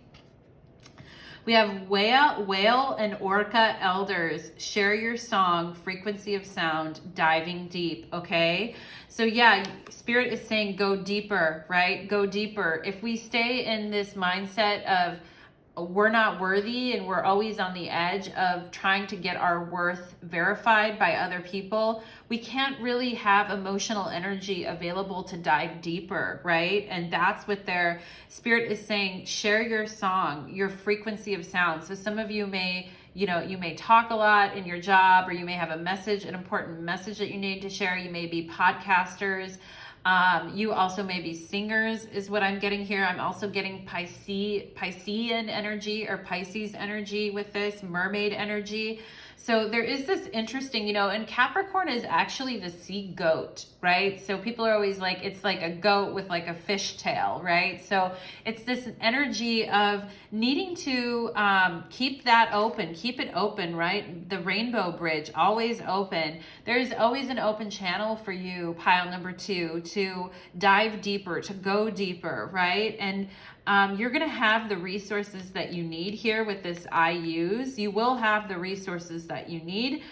We have whale and orca elders. Share your song, frequency of sound, diving deep, okay? So yeah, Spirit is saying go deeper, right? Go deeper. If we stay in this mindset of we're not worthy and we're always on the edge of trying to get our worth verified by other people, we can't really have emotional energy available to dive deeper, right? And that's what their Spirit is saying. Share your song, your frequency of sound. So some of you may, you may talk a lot in your job, or you may have an important message that you need to share. You may be podcasters. You also may be singers is what I'm getting here. I'm also getting Piscean energy or Pisces energy with this, mermaid energy. So there is this interesting, and Capricorn is actually the sea goat, right? So people are always like, it's like a goat with like a fish tail, right? So it's this energy of needing to keep that open, keep it open, right? The rainbow bridge, always open. There's always an open channel for you, pile number 2, to dive deeper, to go deeper, right? And you're going to have the resources that you need here with this I use. You will have the resources that you need.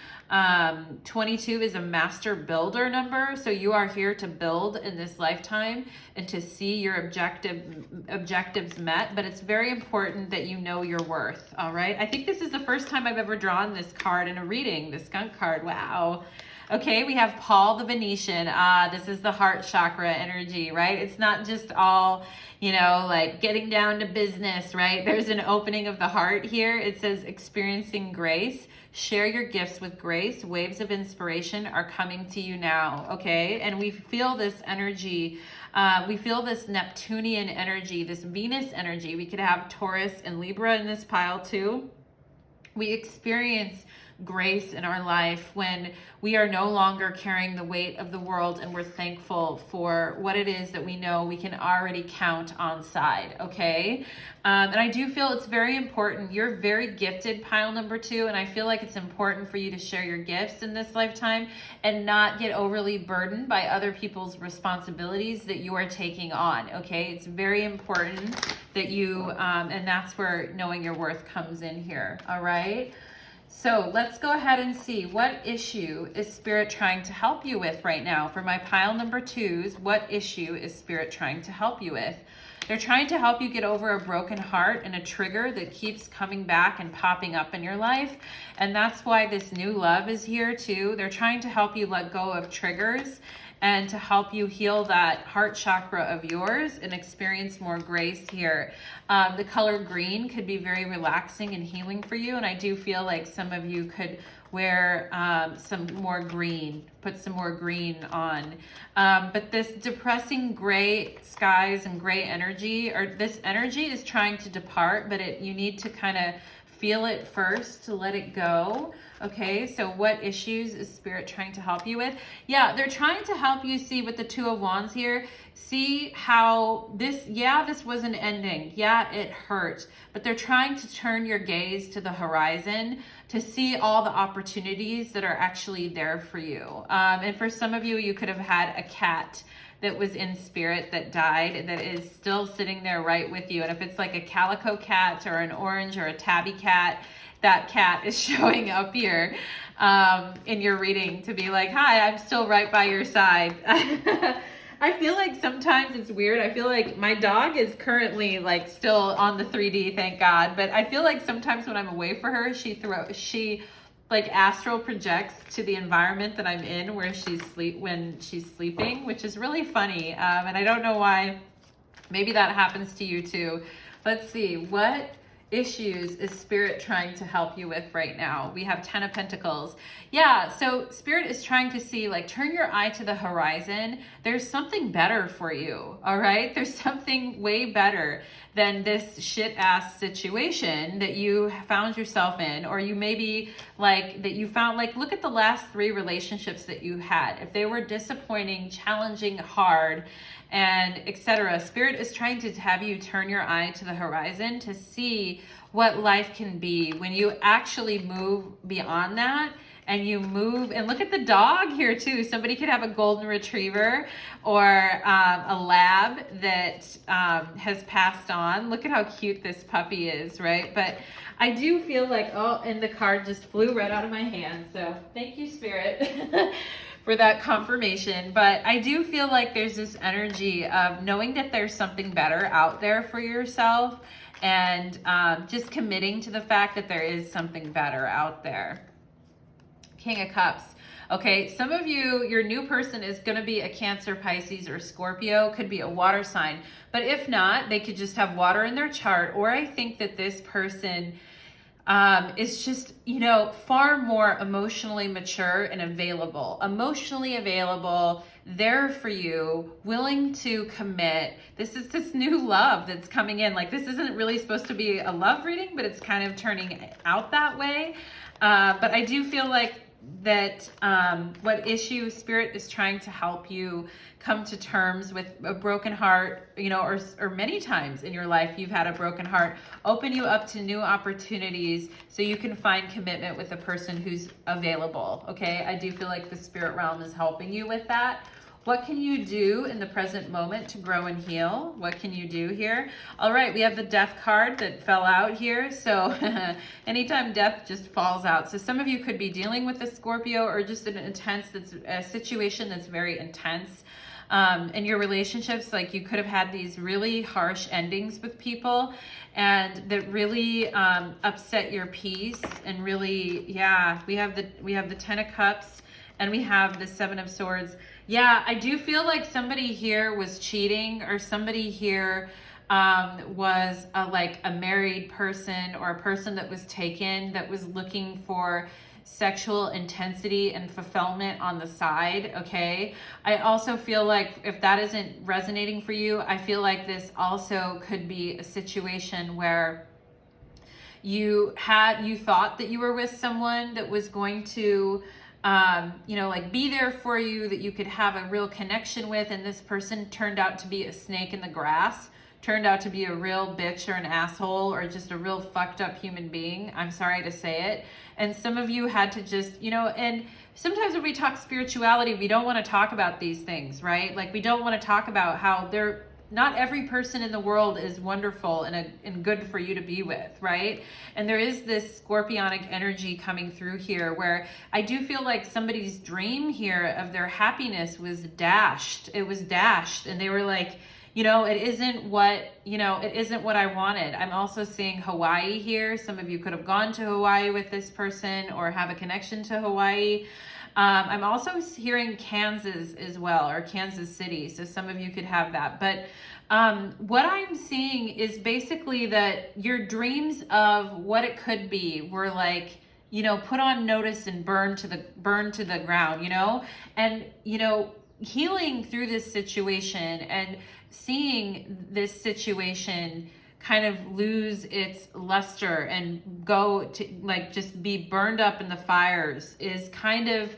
22 is a master builder number. So you are here to build in this lifetime and to see your objectives met. But it's very important that you know your worth. All right. I think this is the first time I've ever drawn this card in a reading, the skunk card. Wow. Okay, we have Paul the Venetian. This is the heart chakra energy, right? It's not just all, you know, like getting down to business, right? There's an opening of the heart here. It says experiencing grace. Share your gifts with grace. Waves of inspiration are coming to you now, okay? And we feel this energy. We feel this Neptunian energy, this Venus energy. We could have Taurus and Libra in this pile too. We experience grace in our life when we are no longer carrying the weight of the world, and we're thankful for what it is that we know we can already count on side, okay? And I do feel it's very important. You're very gifted, pile number 2, and I feel like it's important for you to share your gifts in this lifetime and not get overly burdened by other people's responsibilities that you are taking on, okay? It's very important that you, and that's where knowing your worth comes in here, all right? So let's go ahead and see, what issue is Spirit trying to help you with right now? For my pile number 2s, what issue is Spirit trying to help you with? They're trying to help you get over a broken heart and a trigger that keeps coming back and popping up in your life. And that's why this new love is here too. They're trying to help you let go of triggers and to help you heal that heart chakra of yours and experience more grace here. The color green could be very relaxing and healing for you, and I do feel like some of you could wear some more green, put some more green on. But this depressing gray skies and gray energy, or this energy is trying to depart, but you need to kind of feel it first to let it go. Okay, so what issues is Spirit trying to help you with? Yeah, they're trying to help you see with the 2 of Wands here, see how this was an ending. Yeah, it hurt, but they're trying to turn your gaze to the horizon to see all the opportunities that are actually there for you. And for some of you, you could have had a cat that was in spirit that died, that is still sitting there right with you. And if it's like a calico cat or an orange or a tabby cat, that cat is showing up here in your reading to be like, hi, I'm still right by your side. I feel like sometimes it's weird. I feel like my dog is currently like still on the 3D, thank God. But I feel like sometimes when I'm away for her, she like astral projects to the environment that I'm in where when she's sleeping, which is really funny. And I don't know why. Maybe that happens to you too. Let's see, what issues is Spirit trying to help you with right now? We have 10 of Pentacles. Yeah, so Spirit is trying to see, like, turn your eye to the horizon. There's something better for you, all right? There's something way better than this shit-ass situation that you found yourself in, or you maybe, like, that you found, like, look at the last 3 relationships that you had. If they were disappointing, challenging, hard, and etc. Spirit is trying to have you turn your eye to the horizon to see what life can be when you actually move beyond that, and you move, and look at the dog here too. Somebody could have a golden retriever or a lab that has passed on. Look at how cute this puppy is, right? But I do feel like, oh, and the card just flew right out of my hand. So thank you, Spirit. For that confirmation. But I do feel like there's this energy of knowing that there's something better out there for yourself, and just committing to the fact that there is something better out there. King of Cups. Okay, some of you, your new person is going to be a Cancer, Pisces, or Scorpio. Could be a water sign. But if not, they could just have water in their chart. Or I think that this person is just, you know, far more emotionally mature and available. Emotionally available, there for you, willing to commit. This is this new love that's coming in. Like, this isn't really supposed to be a love reading, but it's kind of turning out that way. But I do feel like that what issue Spirit is trying to help you come to terms with a broken heart, you know, or many times in your life you've had a broken heart, open you up to new opportunities so you can find commitment with the person who's available. Okay, I do feel like the spirit realm is helping you with that. What can you do in the present moment to grow and heal? What can you do here? All right, we have the death card that fell out here. So anytime death just falls out. So some of you could be dealing with a Scorpio or just a situation that's very intense. In your relationships, like you could have had these really harsh endings with people and that really upset your peace and really, yeah, we have the Ten of Cups and we have the Seven of Swords. Yeah, I do feel like somebody here was cheating, or somebody here was like a married person or a person that was taken that was looking for sexual intensity and fulfillment on the side. Okay, I also feel like if that isn't resonating for you, I feel like this also could be a situation where you thought that you were with someone that was going to like be there for you, that you could have a real connection with, and this person turned out to be a snake in the grass, turned out to be a real bitch or an asshole or just a real fucked up human being. I'm sorry to say it. And some of you had to just, and sometimes when we talk spirituality, we don't want to talk about these things, right? Like we don't want to talk about how not every person in the world is wonderful and good for you to be with, right? And there is this scorpionic energy coming through here where I do feel like somebody's dream here of their happiness was dashed. It was dashed, and they were like, it isn't what I wanted. I'm also seeing Hawaii here. Some of you could have gone to Hawaii with this person or have a connection to Hawaii. I'm also hearing Kansas as well, or Kansas City. So some of you could have that. But what I'm seeing is basically that your dreams of what it could be were like, put on notice and burn to the ground, and, healing through this situation and seeing this situation kind of lose its luster and go to like just be burned up in the fires is kind of,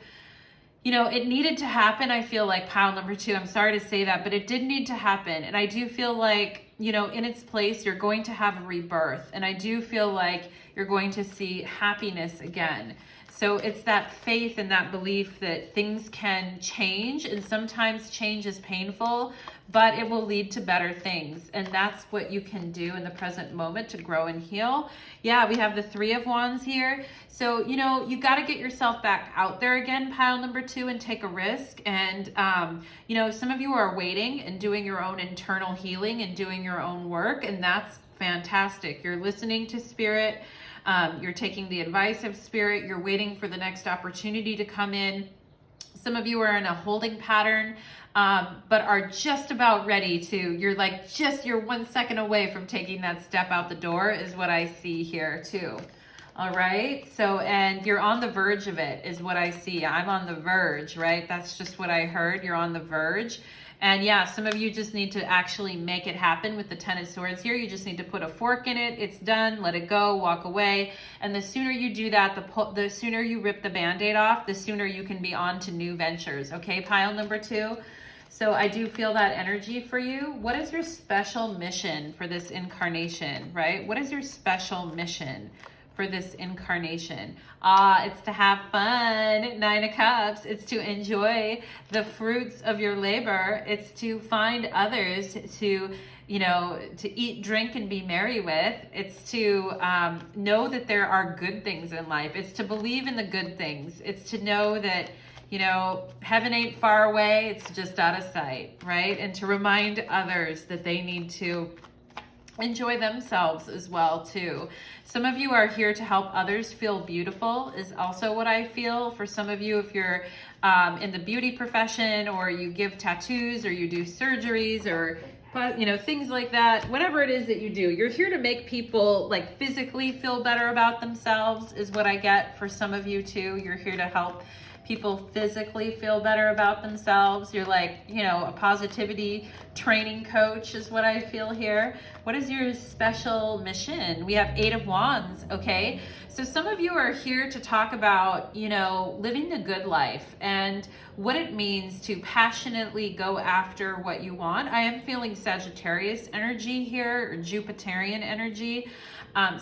it needed to happen. I feel like pile number 2, I'm sorry to say that, but it did need to happen. And I do feel like, in its place, you're going to have a rebirth. And I do feel like you're going to see happiness again. So it's that faith and that belief that things can change, and sometimes change is painful, but it will lead to better things. And that's what you can do in the present moment to grow and heal. Yeah, we have the Three of Wands here. So, you got to get yourself back out there again, pile number 2, and take a risk. And, some of you are waiting and doing your own internal healing and doing your own work, and that's fantastic. You're listening to spirit. You're taking the advice of spirit. You're waiting for the next opportunity to come in. Some of you are in a holding pattern, but are just about ready to. You're 1 second away from taking that step out the door is what I see here too. All right. So, and you're on the verge of it is what I see. I'm on the verge, right? That's just what I heard. You're on the verge. And yeah, some of you just need to actually make it happen with the Ten of Swords here. You just need to put a fork in it. It's done. Let it go. Walk away. And the sooner you do that, the sooner you rip the Band-Aid off, the sooner you can be on to new ventures. Okay, pile number 2. So I do feel that energy for you. What is your special mission for this incarnation, right? What is your special mission for this incarnation? It's to have fun. 9 of Cups. It's to enjoy the fruits of your labor. It's to find others to eat, drink, and be merry with. It's to know that there are good things in life. It's to believe in the good things. It's to know that, heaven ain't far away. It's just out of sight, right? And to remind others that they need to enjoy themselves as well too. Some of you are here to help others feel beautiful is also what I feel. For some of you, if you're in the beauty profession, or you give tattoos, or you do surgeries, or things like that, whatever it is that you do, you're here to make people like physically feel better about themselves is what I get for some of you too. You're here to help people physically feel better about themselves. You're like, a positivity training coach is what I feel here. What is your special mission? We have 8 of Wands, okay? So some of you are here to talk about, living the good life and what it means to passionately go after what you want. I am feeling Sagittarius energy here, or Jupiterian energy.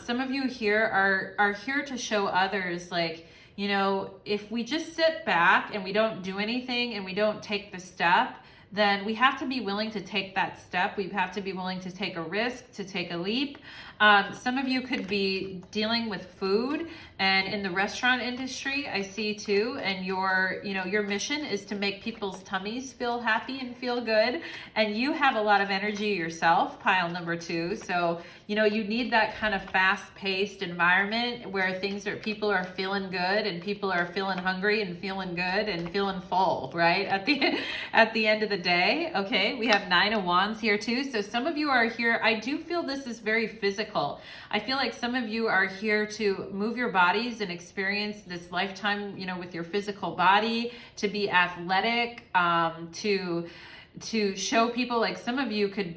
Some of you here are here to show others, like, you know, if we just sit back and we don't do anything and we don't take the step, then we have to be willing to take that step. We have to be willing to take a risk, to take a leap. Some of you could be dealing with food and in the restaurant industry, I see too, and your mission is to make people's tummies feel happy and feel good. And you have a lot of energy yourself, pile number 2. So, you need that kind of fast-paced environment where people are feeling good and people are feeling hungry and feeling good and feeling full, right? At the end of the day, okay? We have 9 of Wands here too. So some of you are here. I do feel this is very physical. I feel like some of you are here to move your bodies and experience this lifetime, with your physical body, to be athletic, to show people, like some of you could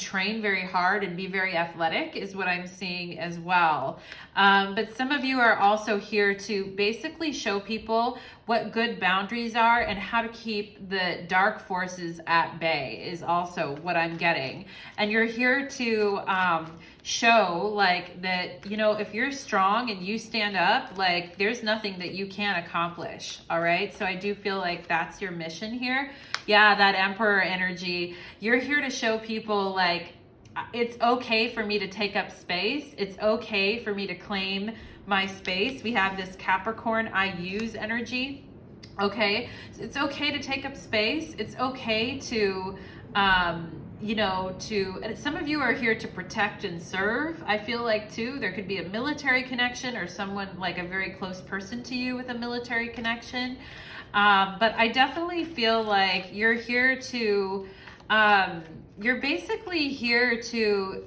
train very hard and be very athletic is what I'm seeing as well. But some of you are also here to basically show people what good boundaries are and how to keep the dark forces at bay is also what I'm getting. And you're here to show like that, if you're strong and you stand up, like there's nothing that you can't accomplish. All right. So I do feel like that's your mission here. Yeah, that Emperor energy. You're here to show people like it's okay for me to take up space. It's okay for me to claim my space. We have this Capricorn I use energy. Okay, it's okay to take up space. It's okay to and some of you are here to protect and serve. I feel like too, there could be a military connection or someone like a very close person to you with a military connection. But I definitely feel like you're here to, you're basically here to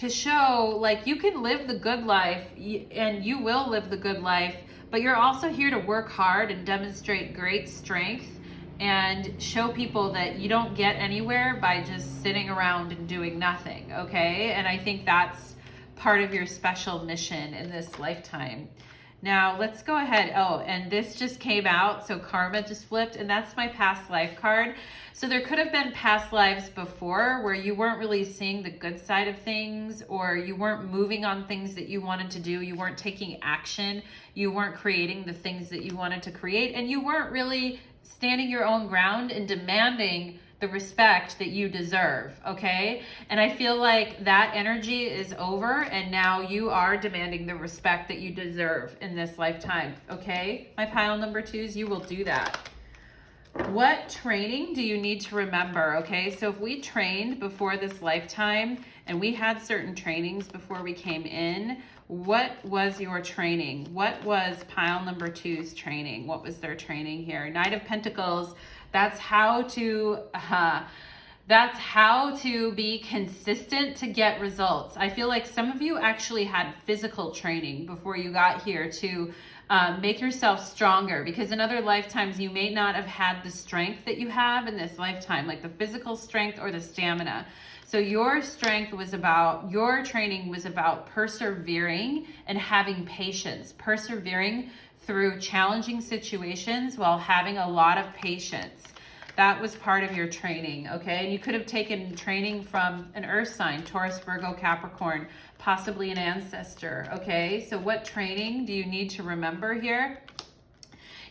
show like you can live the good life and you will live the good life, but you're also here to work hard and demonstrate great strength and show people that you don't get anywhere by just sitting around and doing nothing, okay? And I think that's part of your special mission in this lifetime. Now let's go ahead. Oh, and this just came out. So karma just flipped, and that's my past life card. So there could have been past lives before where you weren't really seeing the good side of things, or you weren't moving on things that you wanted to do. You weren't taking action. You weren't creating the things that you wanted to create, and you weren't really standing your own ground and demanding the respect that you deserve, okay? And I feel like that energy is over, and now you are demanding the respect that you deserve in this lifetime, okay? My pile number 2s, you will do that. What training do you need to remember, okay? So if we trained before this lifetime and we had certain trainings before we came in, what was your training? What was pile number 2's training? What was their training here? Knight of Pentacles. That's how to be consistent to get results. I feel like some of you actually had physical training before you got here to make yourself stronger, because in other lifetimes you may not have had the strength that you have in this lifetime, like the physical strength or the stamina. So your strength was about, your training was about persevering and having patience, persevering through challenging situations while having a lot of patience. That was part of your training, okay? And you could have taken training from an earth sign, Taurus, Virgo, Capricorn, possibly an ancestor, okay? So what training do you need to remember here?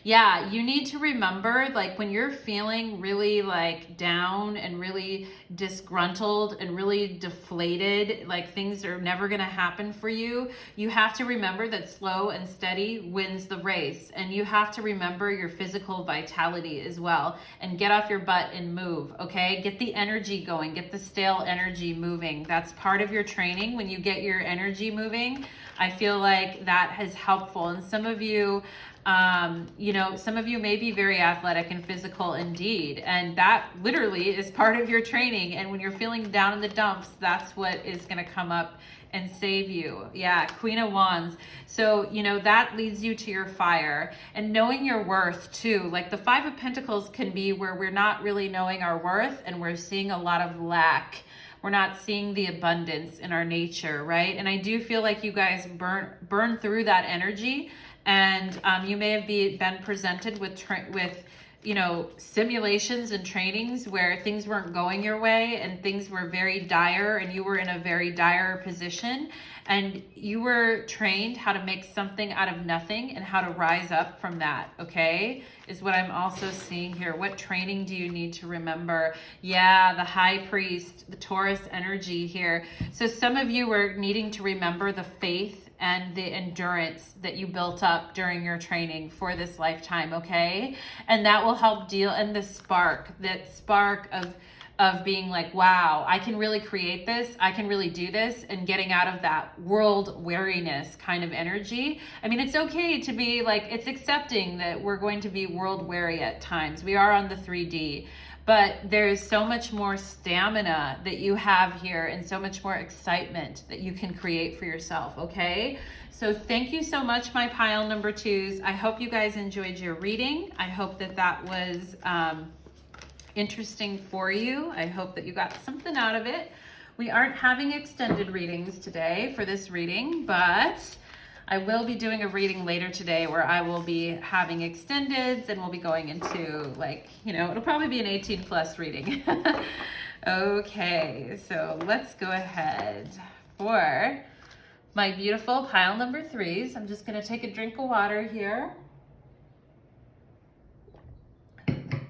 Yeah, you need to remember, like when you're feeling really like down and really disgruntled and really deflated, like things are never going to happen for you, you have to remember that slow and steady wins the race. And you have to remember your physical vitality as well, and get off your butt and move, okay? Get the energy going, get the stale energy moving. That's part of your training. When you get your energy moving, I feel like that is helpful. And some of you, some of you may be very athletic and physical indeed, and that literally is part of your training. And when you're feeling down in the dumps, that's what is going to come up and save you. Yeah, Queen of Wands. So, that leads you to your fire and knowing your worth too. Like the Five of Pentacles can be where we're not really knowing our worth and we're seeing a lot of lack. We're not seeing the abundance in our nature, right? And I do feel like you guys burn through that energy And you may have been presented with you know, simulations and trainings where things weren't going your way and things were very dire and you were in a very dire position, and you were trained how to make something out of nothing and how to rise up from that, okay? Is what I'm also seeing here. What training do you need to remember? Yeah, the high priest, the Taurus energy here. So some of you were needing to remember the faith and the endurance that you built up during your training for this lifetime, okay? And that will help deal, and the spark, that spark of being like, wow, I can really create this, I can really do this, and getting out of that world weariness kind of energy. I mean, it's okay to be like, it's accepting that we're going to be world weary at times. We are on the 3D. But there's so much more stamina that you have here and so much more excitement that you can create for yourself, okay? So thank you so much, my pile number 2s. I hope you guys enjoyed your reading. I hope that that was interesting for you. I hope that you got something out of it. We aren't having extended readings today for this reading, but I will be doing a reading later today where I will be having extendeds, and we'll be going into, like, you know, it'll probably be an 18+ reading. Okay, so let's go ahead for my beautiful pile number 3s. I'm just going to take a drink of water here.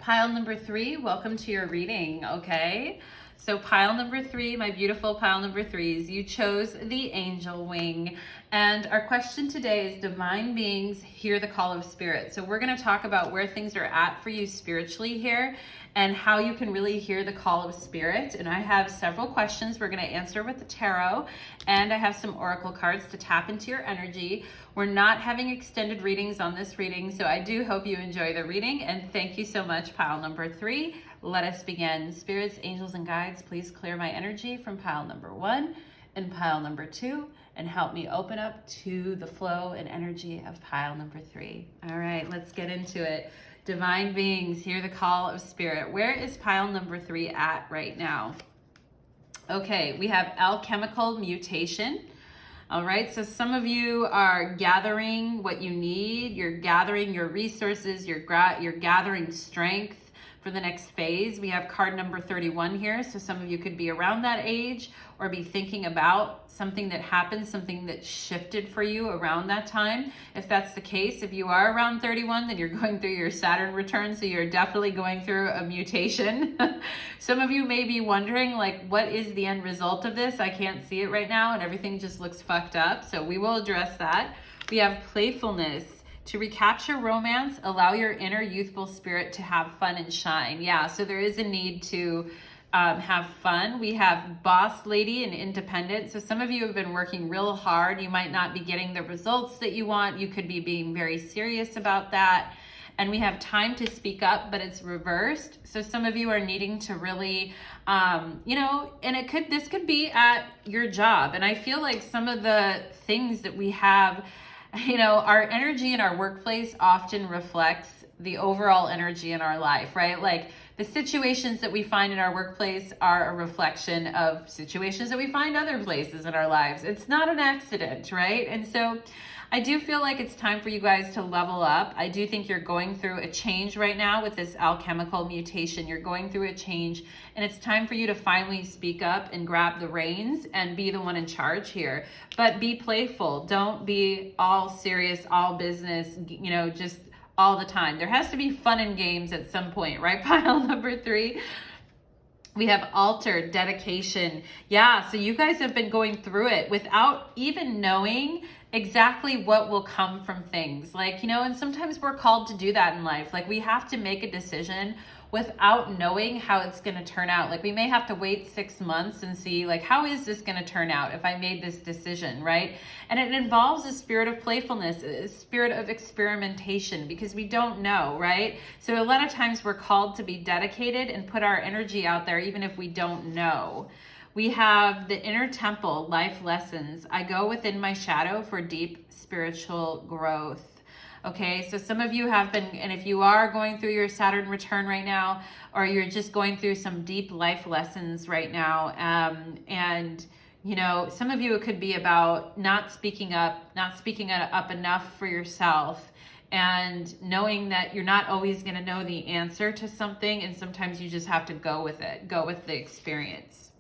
Pile number 3, welcome to your reading, okay? So pile number 3, my beautiful pile number 3s, you chose the angel wing. And our question today is, divine beings hear the call of spirit. So we're going to talk about where things are at for you spiritually here and how you can really hear the call of spirit. And I have several questions we're going to answer with the tarot, and I have some oracle cards to tap into your energy. We're not having extended readings on this reading, so I do hope you enjoy the reading, and thank you so much, pile number 3. Let us begin. Spirits, angels, and guides, please clear my energy from pile number 1 and pile number 2, and help me open up to the flow and energy of pile number 3. All right, let's get into it. Divine beings, hear the call of spirit. Where is pile number 3 at right now? Okay, we have alchemical mutation. All right, so some of you are gathering what you need. You're gathering your resources. You're gathering strength for the next phase. We have card number 31 here. So some of you could be around that age or be thinking about something that happened, something that shifted for you around that time. If that's the case, if you are around 31, then you're going through your Saturn return. So you're definitely going through a mutation. Some of you may be wondering, like, what is the end result of this? I can't see it right now and everything just looks fucked up. So we will address that. We have playfulness. To recapture romance, allow your inner youthful spirit to have fun and shine. Yeah, so there is a need to have fun. We have boss lady and independent. So some of you have been working real hard. You might not be getting the results that you want. You could be being very serious about that. And we have time to speak up, but it's reversed. So some of you are needing to really, you know, and this could be at your job. And I feel like some of the things that we have, you know, our energy in our workplace often reflects the overall energy in our life, right? Like the situations that we find in our workplace are a reflection of situations that we find other places in our lives. It's not an accident, right? And so I do feel like it's time for you guys to level up. I do think you're going through a change right now with this alchemical mutation. You're going through a change, and it's time for you to finally speak up and grab the reins and be the one in charge here. But be playful. Don't be all serious, all business, you know, just all the time. There has to be fun and games at some point, right? Pile number 3. We have altar, dedication. Yeah, so you guys have been going through it without even knowing exactly what will come from things. Like, you know, and sometimes we're called to do that in life. Like we have to make a decision without knowing how it's going to turn out. Like we may have to wait 6 months and see, like, how is this going to turn out if I made this decision, right? And it involves a spirit of playfulness, a spirit of experimentation, because we don't know, right? So a lot of times we're called to be dedicated and put our energy out there even if we don't know. We have the inner temple, life lessons. I go within my shadow for deep spiritual growth. Okay, so some of you have been, and if you are going through your Saturn return right now, or you're just going through some deep life lessons right now, and You know, some of you, it could be about not speaking up enough for yourself, and knowing that you're not always going to know the answer to something, and sometimes you just have to go with it, go with the experience.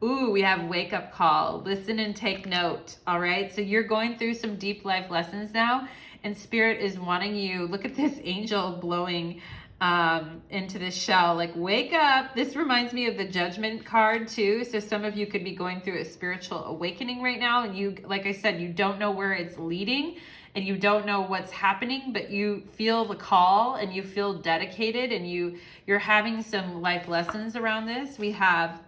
Ooh, we have wake up call. Listen and take note. All right. So you're going through some deep life lessons now, and Spirit is wanting you. Look at this angel blowing into this shell, like wake up. This reminds me of the Judgment card too. So some of you could be going through a spiritual awakening right now, and you, like I said, you don't know where it's leading, and you don't know what's happening, but you feel the call and you feel dedicated, and you're having some life lessons around this. We have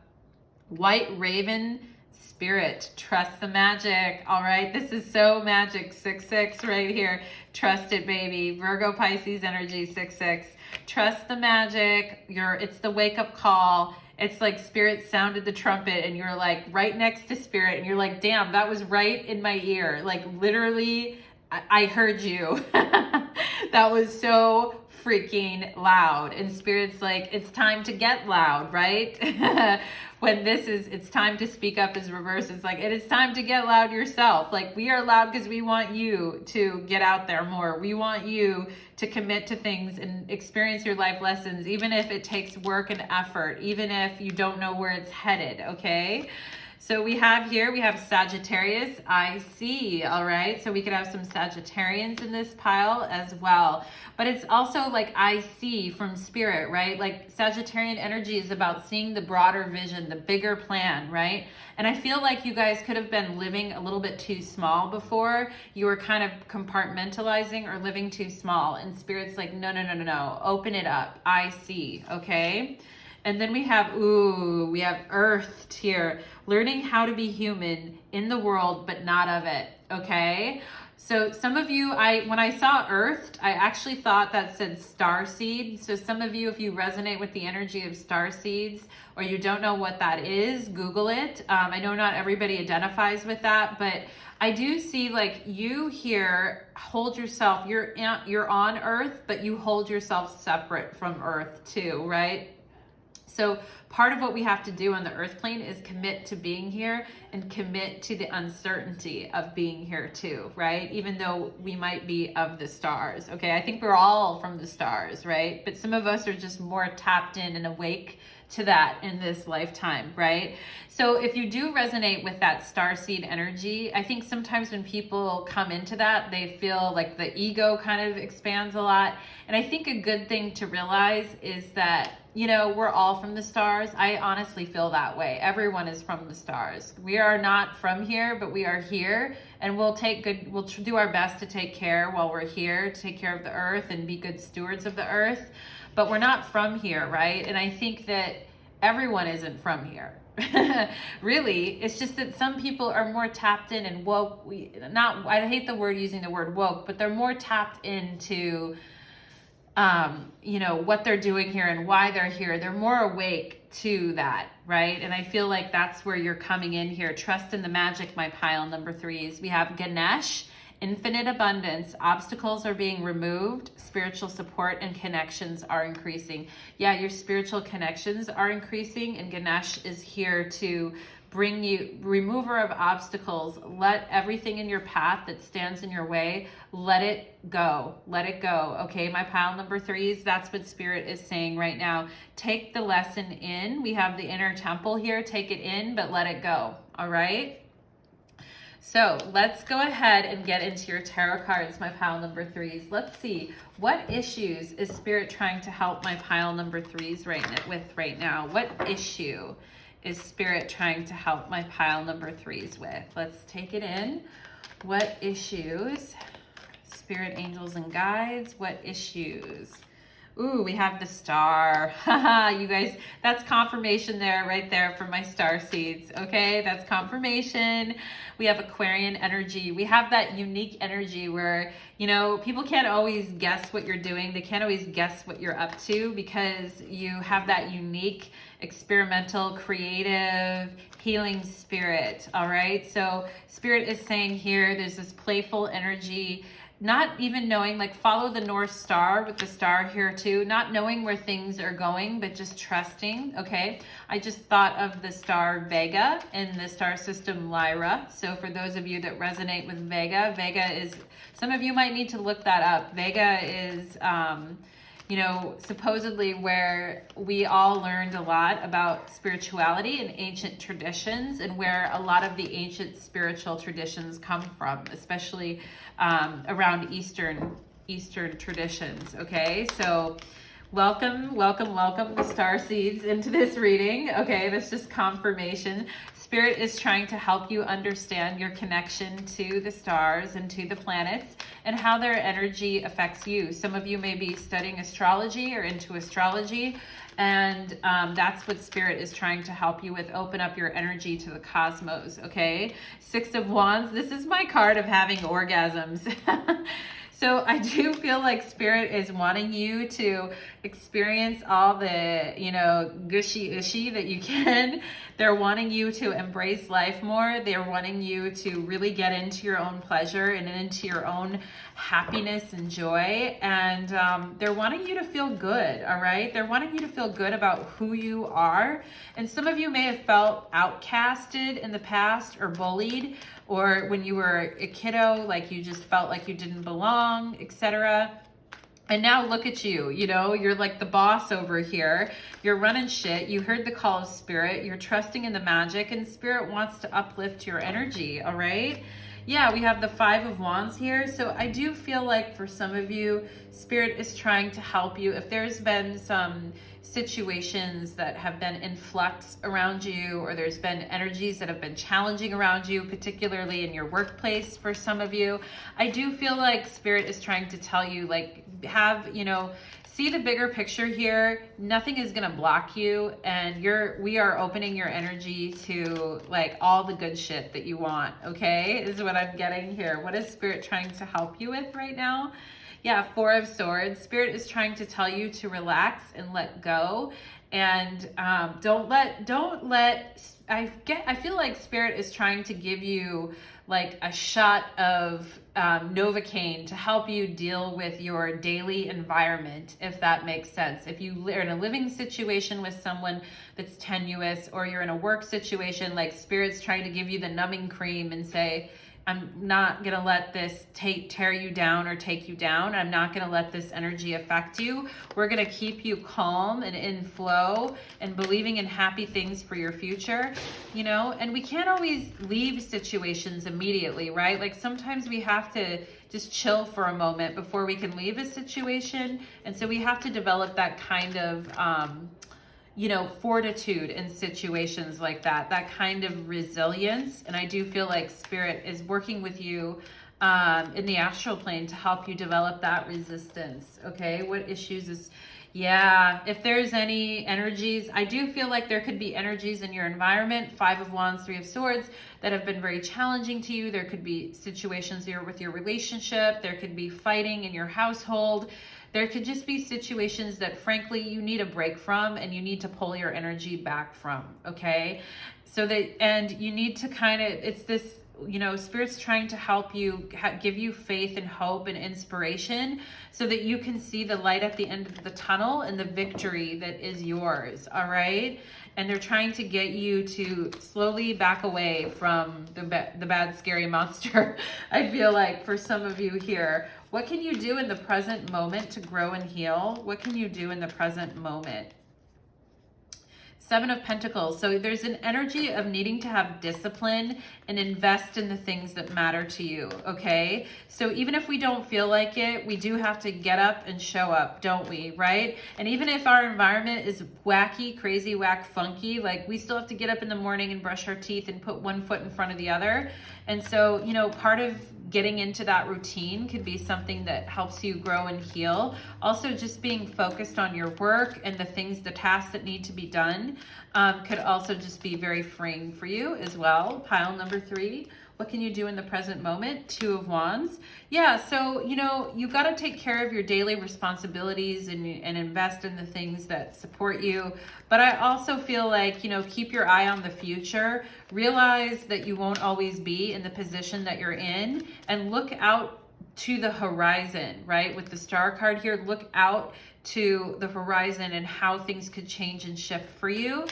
White Raven Spirit, trust the magic. All right, this is so magic. 6-6 right here. Trust it, baby. Virgo Pisces energy. 6-6. Trust the magic. It's the wake up call. It's like Spirit sounded the trumpet, and you're like right next to Spirit, and you're like, damn, that was right in my ear. Like literally, I heard you. That was so freaking loud. And Spirit's like, it's time to get loud, right? When it's time to speak up is reverse. It's like, it is time to get loud yourself. Like, we are loud because we want you to get out there more. We want you to commit to things and experience your life lessons, even if it takes work and effort, even if you don't know where it's headed, okay? So we have Sagittarius, I see, all right? So we could have some Sagittarians in this pile as well. But it's also like I see from Spirit, right? Like Sagittarian energy is about seeing the broader vision, the bigger plan, right? And I feel like you guys could have been living a little bit too small before. You were kind of compartmentalizing or living too small. And Spirit's like, no, open it up. I see, okay? And then we have Earthed here, learning how to be human in the world, but not of it, okay? So some of you, when I saw Earthed, I actually thought that said star seed. So some of you, if you resonate with the energy of star seeds, or you don't know what that is, Google it. I know not everybody identifies with that, but I do see like you here hold yourself, you're on Earth, but you hold yourself separate from Earth too, right? So part of what we have to do on the earth plane is commit to being here and commit to the uncertainty of being here too, right? Even though we might be of the stars, okay? I think we're all from the stars, right? But some of us are just more tapped in and awake to that in this lifetime, right? So if you do resonate with that starseed energy, I think sometimes when people come into that, they feel like the ego kind of expands a lot. And I think a good thing to realize is that, you know, we're all from the stars. I honestly feel that way. Everyone is from the stars. We are not from here, but we are here, and we'll do our best to take care while we're here, to take care of the earth and be good stewards of the earth. But we're not from here, right? And I think that everyone isn't from here. Really, it's just that some people are more tapped in and woke. I hate using the word woke, but they're more tapped into you know, what they're doing here and why they're here. They're more awake to that, right? And I feel like that's where you're coming in here. Trust in the magic, my pile number 3s. We have Ganesh, infinite abundance. Obstacles are being removed. Spiritual support and connections are increasing. Yeah, your spiritual connections are increasing, and Ganesh is here to bring you, remover of obstacles. Let everything in your path that stands in your way, let it go. Let it go. Okay, my pile number 3s, that's what Spirit is saying right now. Take the lesson in. We have the inner temple here. Take it in, but let it go. All right? So let's go ahead and get into your tarot cards, my pile number 3s. Let's see, what issues is Spirit trying to help my pile number 3s right now? What issue is Spirit trying to help my pile number 3s with? Let's take it in. What issues? Spirit, angels, and guides. What issues? Ooh, we have the star. You guys, that's confirmation right there for my star seeds. Okay, that's confirmation. We have Aquarian energy. We have that unique energy where, you know, people can't always guess what you're doing. They can't always guess what you're up to because you have that unique, experimental, creative, healing spirit. All right, so Spirit is saying here, there's this playful energy. not even knowing, like follow the North Star with the star here too, not knowing where things are going, but just trusting, okay? I just thought of the star Vega in the star system Lyra. So for those of you that resonate with Vega, Vega is, some of you might need to look that up. Vega is, you know, supposedly where we all learned a lot about spirituality and ancient traditions, and where a lot of the ancient spiritual traditions come from, especially around Eastern traditions. Okay, so welcome the star seeds into this reading. Okay, that's just confirmation. Spirit is trying to help you understand your connection to the stars and to the planets and how their energy affects you. Some of you may be studying astrology or into astrology, and that's what Spirit is trying to help you with. Open up your energy to the cosmos, okay? Six of Wands, this is my card of having orgasms. So I do feel like Spirit is wanting you to experience all the, you know, gushy that you can. They're wanting you to embrace life more. They're wanting you to really get into your own pleasure and into your own happiness and joy. And they're wanting you to feel good, all right? They're wanting you to feel good about who you are. And some of you may have felt outcasted in the past or bullied, or when you were a kiddo, like you just felt like you didn't belong, etc. And now look at you, you know, you're like the boss over here. You're running shit. You heard the call of Spirit. You're trusting in the magic, and Spirit wants to uplift your energy, all right? Yeah, we have the Five of Wands here. So I do feel like for some of you, Spirit is trying to help you. If there's been some situations that have been in flux around you, or there's been energies that have been challenging around you, particularly in your workplace for some of you, I do feel like Spirit is trying to tell you, like, have, you know, see the bigger picture here. Nothing is going to block you, and we are opening your energy to like all the good shit that you want, okay? Is what I'm getting here. What is Spirit trying to help you with right now? Yeah, Four of Swords. Spirit is trying to tell you to relax and let go, and don't let. I feel like Spirit is trying to give you like a shot of Novocaine to help you deal with your daily environment, if that makes sense. If you are in a living situation with someone that's tenuous, or you're in a work situation, like Spirit's trying to give you the numbing cream and say, I'm not going to let this tear you down or take you down. I'm not going to let this energy affect you. We're going to keep you calm and in flow and believing in happy things for your future, you know? And we can't always leave situations immediately, right? Like sometimes we have to just chill for a moment before we can leave a situation. And so we have to develop that kind of, you know, fortitude in situations like that, that kind of resilience. And I do feel like Spirit is working with you in the astral plane to help you develop that resistance. Okay, what issues is, yeah, if there's any energies, I do feel like there could be energies in your environment, Five of Wands, Three of Swords, that have been very challenging to you. There could be situations here with your relationship. There could be fighting in your household. There could just be situations that frankly you need a break from, and you need to pull your energy back from, okay? So that, and you need to kind of, it's this, you know, Spirit's trying to help you, give you faith and hope and inspiration so that you can see the light at the end of the tunnel and the victory that is yours, all right? And they're trying to get you to slowly back away from the bad, scary monster. I feel like for some of you here, what can you do in the present moment to grow and heal? What can you do in the present moment? Seven of Pentacles. So there's an energy of needing to have discipline and invest in the things that matter to you, okay? So even if we don't feel like it, we do have to get up and show up, don't we, right? And even if our environment is wacky, crazy, whack, funky, like we still have to get up in the morning and brush our teeth and put one foot in front of the other. And so, you know, part of getting into that routine could be something that helps you grow and heal. Also, just being focused on your work and the things, the tasks that need to be done could also just be very freeing for you as well. Pile number 3. What can you do in the present moment? Two of Wands. Yeah, so, you know, you got to take care of your daily responsibilities and invest in the things that support you. But I also feel like, you know, keep your eye on the future. Realize that you won't always be in the position that you're in, and look out to the horizon, right? With the star card here, look out to the horizon and how things could change and shift for you.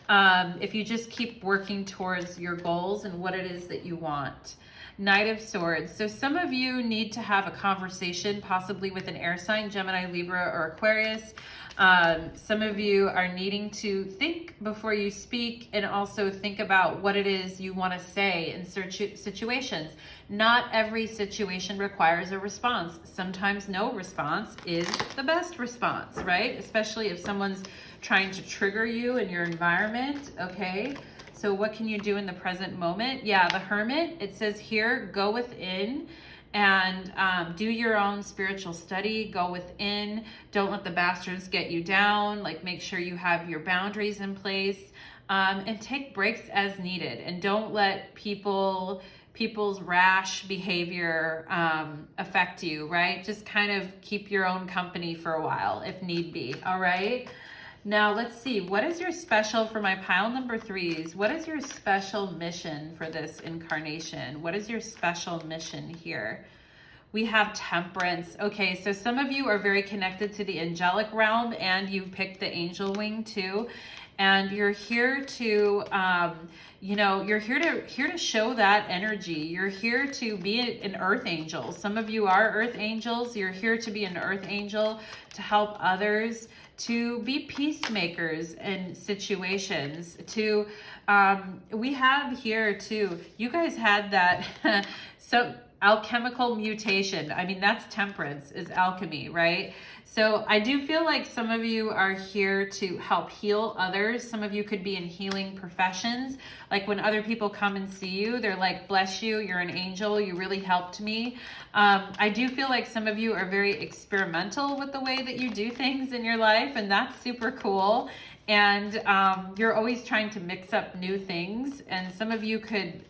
If you just keep working towards your goals and what it is that you want. Knight of Swords. So some of you need to have a conversation, possibly with an air sign, Gemini, Libra, or Aquarius. Some of you are needing to think before you speak and also think about what it is you want to say in certain situations. Not every situation requires a response. Sometimes no response is the best response, right? Especially if someone's trying to trigger you in your environment, okay? So what can you do in the present moment? Yeah, the Hermit, it says here, go within and do your own spiritual study. Go within. Don't let the bastards get you down. Like, make sure you have your boundaries in place, and take breaks as needed. And don't let people's rash behavior affect you, right? Just kind of keep your own company for a while if need be, all right? Now, let's see. What is your special for my pile number 3s? What is your special mission for this incarnation? What is your special mission here? We have Temperance. Okay, so some of you are very connected to the angelic realm and you picked the angel wing too. And you're here to, you're here to show that energy. You're here to be an earth angel. Some of you are earth angels. You're here to be an earth angel to help others, to be peacemakers in situations, to, we have here too, you guys had that, so alchemical mutation. I mean, that's Temperance, is alchemy, right? So I do feel like some of you are here to help heal others. Some of you could be in healing professions. Like when other people come and see you, they're like, bless you, you're an angel, you really helped me. I do feel like some of you are very experimental with the way that you do things in your life, and that's super cool. And you're always trying to mix up new things. And some of you could,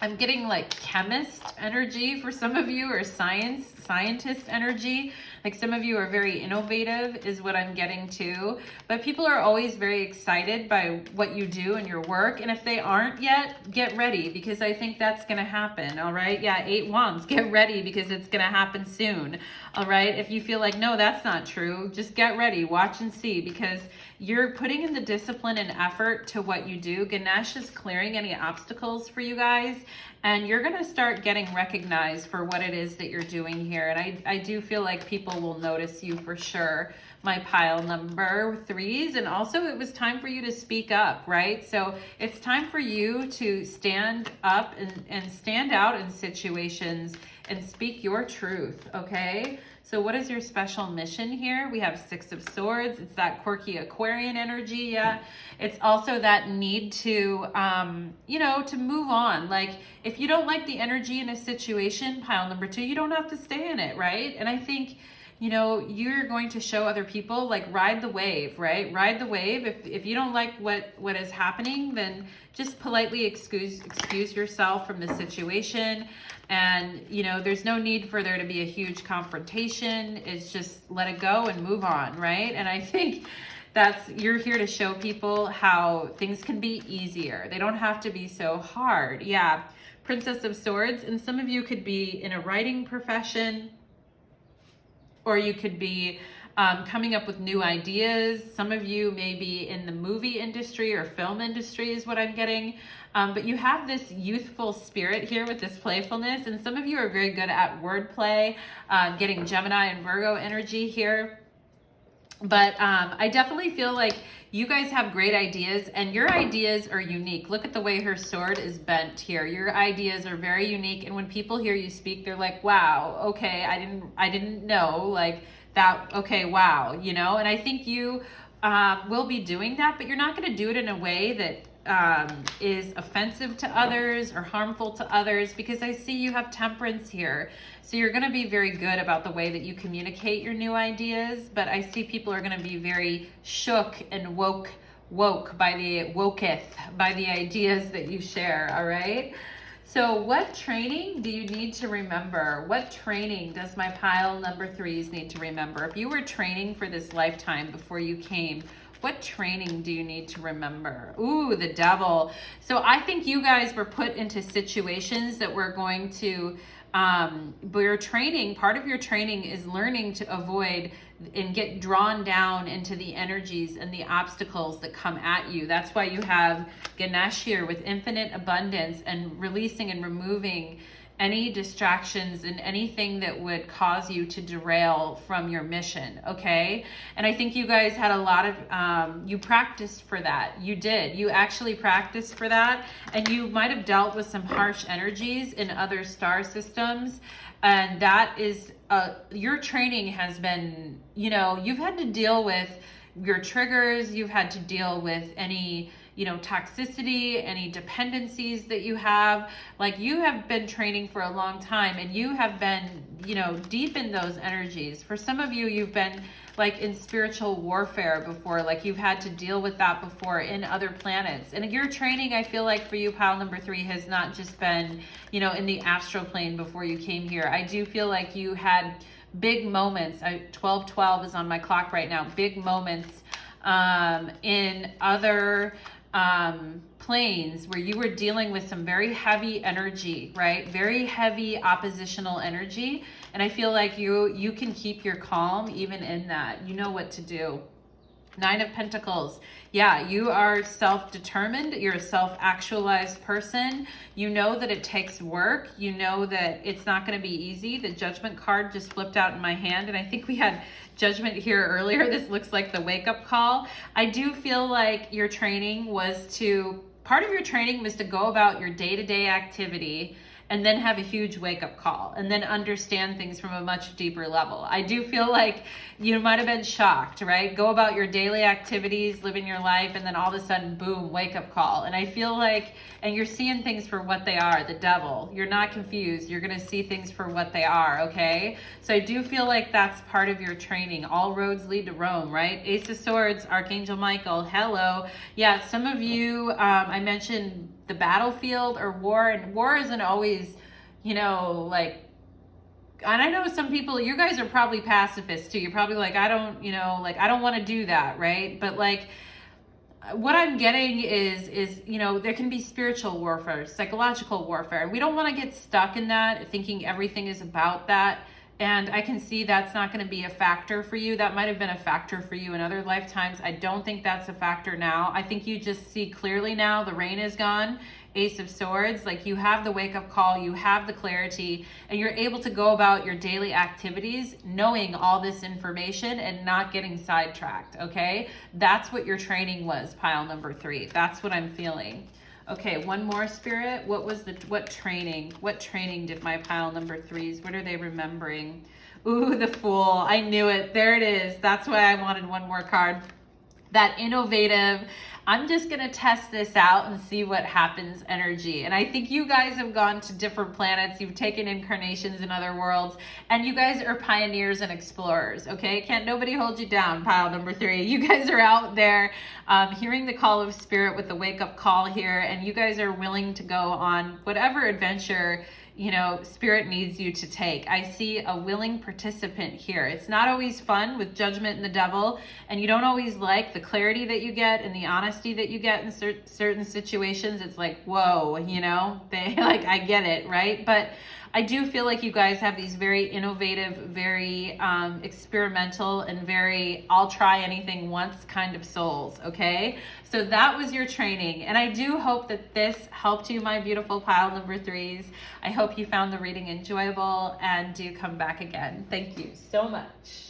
I'm getting like chemist energy for some of you, or scientist energy. Like some of you are very innovative is what I'm getting too. But people are always very excited by what you do and your work. And if they aren't yet, get ready, because I think that's going to happen. All right. Yeah. 8 Wands, get ready because it's going to happen soon. All right. If you feel like, no, that's not true, just get ready, watch and see, because you're putting in the discipline and effort to what you do. Ganesh is clearing any obstacles for you guys, and you're going to start getting recognized for what it is that you're doing here. And I do feel like people will notice you for sure, my pile number 3s. And also it was time for you to speak up, right? So it's time for you to stand up and stand out in situations and speak your truth, okay? So what is your special mission here? We have 6 of Swords. It's that quirky Aquarian energy, yeah. It's also that need to, to move on. Like if you don't like the energy in a situation, pile number 2, you don't have to stay in it, right? And I think, you're going to show other people, like, ride the wave, right? Ride the wave. If you don't like what is happening, then just politely excuse yourself from the situation. And, there's no need for there to be a huge confrontation. It's just let it go and move on, right? And I think you're here to show people how things can be easier. They don't have to be so hard. Yeah. Princess of Swords. And some of you could be in a writing profession, or you could be coming up with new ideas. Some of you may be in the movie industry or film industry is what I'm getting. But you have this youthful spirit here with this playfulness. And some of you are very good at wordplay, getting Gemini and Virgo energy here. But I definitely feel like you guys have great ideas, and your ideas are unique. Look at the way her sword is bent here. Your ideas are very unique, and when people hear you speak, they're like, wow, okay, I didn't know, like that, okay, wow, And I think you will be doing that, but you're not going to do it in a way that is offensive to others or harmful to others, because I see you have Temperance here. So you're going to be very good about the way that you communicate your new ideas, but I see people are going to be very shook and woketh by the ideas that you share, all right? So what training do you need to remember? What training does my pile number 3s need to remember? If you were training for this lifetime before you came, what training do you need to remember? Ooh, the Devil. So I think you guys were put into situations that were going to But your training, part of your training is learning to avoid and get drawn down into the energies and the obstacles that come at you. That's why you have Ganesh here with infinite abundance and releasing and removing any distractions and anything that would cause you to derail from your mission, okay? And I think you guys had a lot of, you practiced for that. You did. You actually practiced for that. And you might have dealt with some harsh energies in other star systems. And that is, your training has been, you know, you've had to deal with your triggers. You've had to deal with any, you know, toxicity, any dependencies that you have. Like, you have been training for a long time and you have been, you know, deep in those energies. For some of you, you've been like in spiritual warfare before, like you've had to deal with that before in other planets. And your training, I feel like for you, pile number 3, has not just been, you know, in the astral plane before you came here. I do feel like you had big moments. 1212 is on my clock right now. Big moments in other planes where you were dealing with some very heavy energy, right? Very heavy oppositional energy. And I feel like you can keep your calm even in that. You know what to do. 9 of Pentacles. Yeah, you are self-determined. You're a self-actualized person. You know that it takes work. You know that it's not going to be easy. The Judgment card just flipped out in my hand, and I think we had Judgment here earlier. This looks like the wake-up call. I do feel like your training was to, part of your training was to go about your day-to-day activity and then have a huge wake-up call and then understand things from a much deeper level. I do feel like you might have been shocked, right? Go about your daily activities, living your life, and then all of a sudden, boom, wake-up call. And I feel like, and you're seeing things for what they are, the devil. You're not confused. You're gonna see things for what they are, okay? So I do feel like that's part of your training. All roads lead to Rome, right? Ace of Swords, Archangel Michael, hello. Yeah, some of you, I mentioned the battlefield or war, and war isn't always, you know, like, and I know some people, you guys are probably pacifists too. You're probably like, I don't, you know, like, I don't want to do that, right? But like, what I'm getting is, you know, there can be spiritual warfare, psychological warfare. We don't want to get stuck in that, thinking everything is about that. And I can see that's not going to be a factor for you. That might have been a factor for you in other lifetimes. I don't think that's a factor now. I think you just see clearly now. The rain is gone. Ace of Swords, like, you have the wake-up call, you have the clarity, and you're able to go about your daily activities knowing all this information and not getting sidetracked, okay? That's what your training was, pile number 3. That's what I'm feeling. Okay, one more, Spirit. What training did my pile number 3s? What are they remembering? Ooh, the Fool. I knew it. There it is. That's why I wanted one more card. That innovative, I'm just going to test this out and see what happens energy. And I think you guys have gone to different planets. You've taken incarnations in other worlds. And you guys are pioneers and explorers, okay? Can't nobody hold you down, pile number 3. You guys are out there hearing the call of Spirit with the wake-up call here. And you guys are willing to go on whatever adventure, you know, Spirit needs you to take. I see a willing participant here. It's not always fun with Judgment and the Devil, and you don't always like the clarity that you get and the honesty that you get in certain situations. It's like, whoa, you know, like, I get it, right? But I do feel like you guys have these very innovative, very experimental, and very I'll try anything once kind of souls, okay? So that was your training. And I do hope that this helped you, my beautiful pile number 3s. I hope you found the reading enjoyable, and do come back again. Thank you so much.